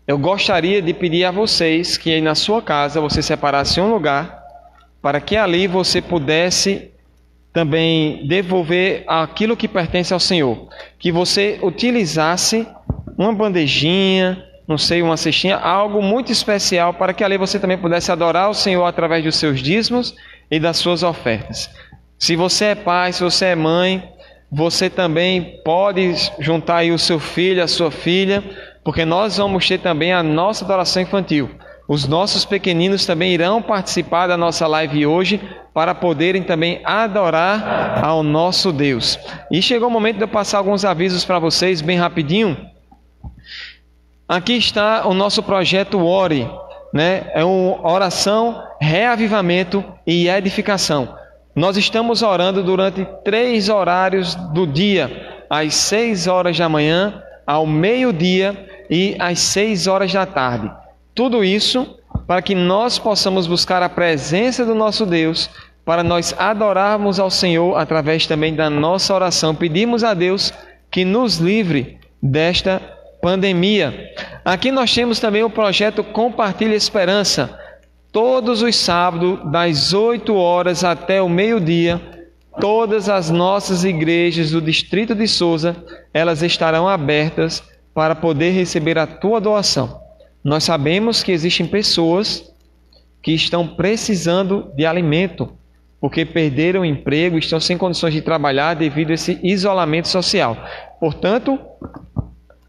eu gostaria de pedir a vocês que aí na sua casa você separasse um lugar para que ali você pudesse também devolver aquilo que pertence ao Senhor. Que você utilizasse uma bandejinha, não sei, uma cestinha, algo muito especial para que ali você também pudesse adorar o Senhor através dos seus dízimos e das suas ofertas. Se você é pai, se você é mãe, você também pode juntar aí o seu filho, a sua filha, porque nós vamos ter também a nossa adoração infantil. Os nossos pequeninos também irão participar da nossa live hoje para poderem também adorar ao nosso Deus. E chegou o momento de eu passar alguns avisos para vocês bem rapidinho. Aqui está o nosso projeto Ore, né? É uma oração, reavivamento e edificação. Nós estamos orando durante 3 horários do dia, às 6 horas da manhã, ao meio-dia e às 6 horas da tarde. Tudo isso para que nós possamos buscar a presença do nosso Deus, para nós adorarmos ao Senhor através também da nossa oração. Pedimos a Deus que nos livre desta pandemia. Aqui nós temos também o projeto Compartilha Esperança. Todos os sábados, das 8 horas até o meio-dia, todas as nossas igrejas do Distrito de Souza, elas estarão abertas para poder receber a tua doação. Nós sabemos que existem pessoas que estão precisando de alimento, porque perderam o emprego, estão sem condições de trabalhar devido a esse isolamento social. Portanto,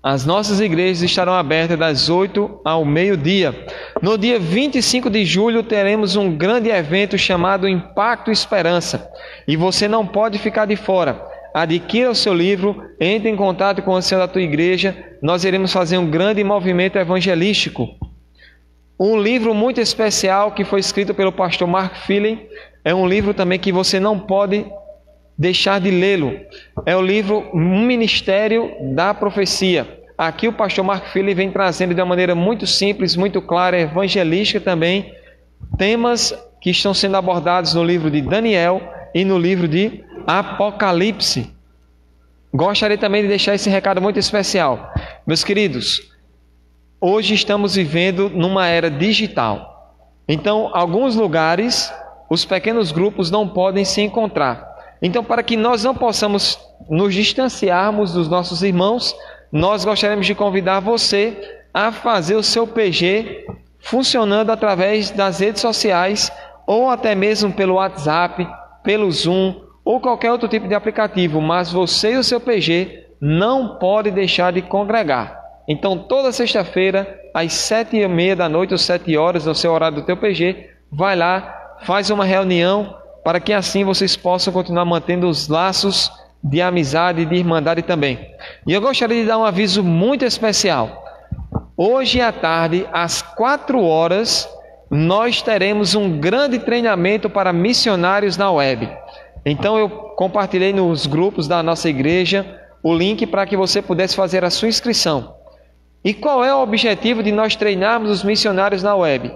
as nossas igrejas estarão abertas das 8 ao meio-dia. No dia 25 de julho teremos um grande evento chamado Impacto Esperança. E você não pode ficar de fora. Adquira o seu livro, entre em contato com o ancião da tua igreja. Nós iremos fazer um grande movimento evangelístico. Um livro muito especial que foi escrito pelo pastor Mark Feeling. É um livro também que você não pode deixar de lê-lo. É o livro Um Ministério da Profecia. Aqui o pastor Mark Feeling vem trazendo de uma maneira muito simples, muito clara, evangelística também, temas que estão sendo abordados no livro de Daniel e no livro de Apocalipse. Gostaria também de deixar esse recado muito especial. Meus queridos, hoje estamos vivendo numa era digital. Então, alguns lugares, os pequenos grupos não podem se encontrar. Então, para que nós não possamos nos distanciarmos dos nossos irmãos, nós gostaríamos de convidar você a fazer o seu PG funcionando através das redes sociais ou até mesmo pelo WhatsApp, pelo Zoom ou qualquer outro tipo de aplicativo. Mas você e o seu PG não podem deixar de congregar. Então, toda sexta-feira, às 7h30 da noite, ou 7 horas, no seu horário do teu PG, vai lá, faz uma reunião, para que assim vocês possam continuar mantendo os laços de amizade e de irmandade também. E eu gostaria de dar um aviso muito especial. Hoje à tarde, às 4 horas, nós teremos um grande treinamento para missionários na web. Então eu compartilhei nos grupos da nossa igreja o link para que você pudesse fazer a sua inscrição. E qual é o objetivo de nós treinarmos os missionários na web?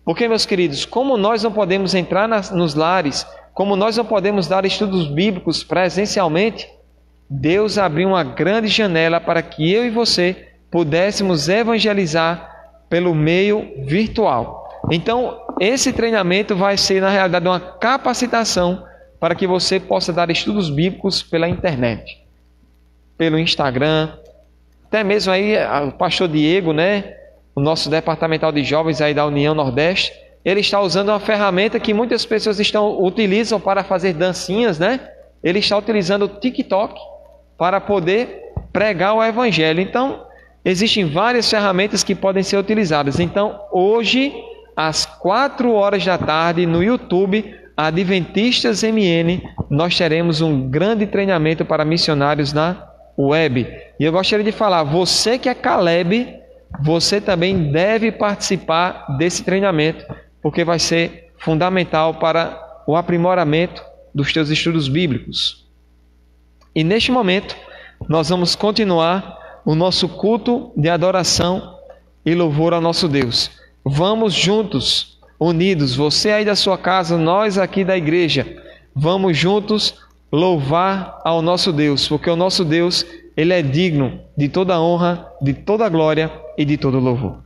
Porque, meus queridos, como nós não podemos entrar nos lares, como nós não podemos dar estudos bíblicos presencialmente, Deus abriu uma grande janela para que eu e você pudéssemos evangelizar pelo meio virtual. Então, esse treinamento vai ser, na realidade, uma capacitação para que você possa dar estudos bíblicos pela internet, pelo Instagram, até mesmo aí o pastor Diego, né, o nosso departamental de jovens aí da União Nordeste, ele está usando uma ferramenta que muitas pessoas utilizam para fazer dancinhas, né? Ele está utilizando o TikTok para poder pregar o evangelho. Então, existem várias ferramentas que podem ser utilizadas. Então, hoje, às 4 horas da tarde, no YouTube, Adventistas MN, nós teremos um grande treinamento para missionários na web. E eu gostaria de falar, você que é Caleb, você também deve participar desse treinamento, porque vai ser fundamental para o aprimoramento dos teus estudos bíblicos. E neste momento, nós vamos continuar o nosso culto de adoração e louvor ao nosso Deus. Vamos juntos, unidos, você aí da sua casa, nós aqui da igreja, vamos juntos louvar ao nosso Deus, porque o nosso Deus, Ele é digno de toda honra, de toda glória e de todo louvor.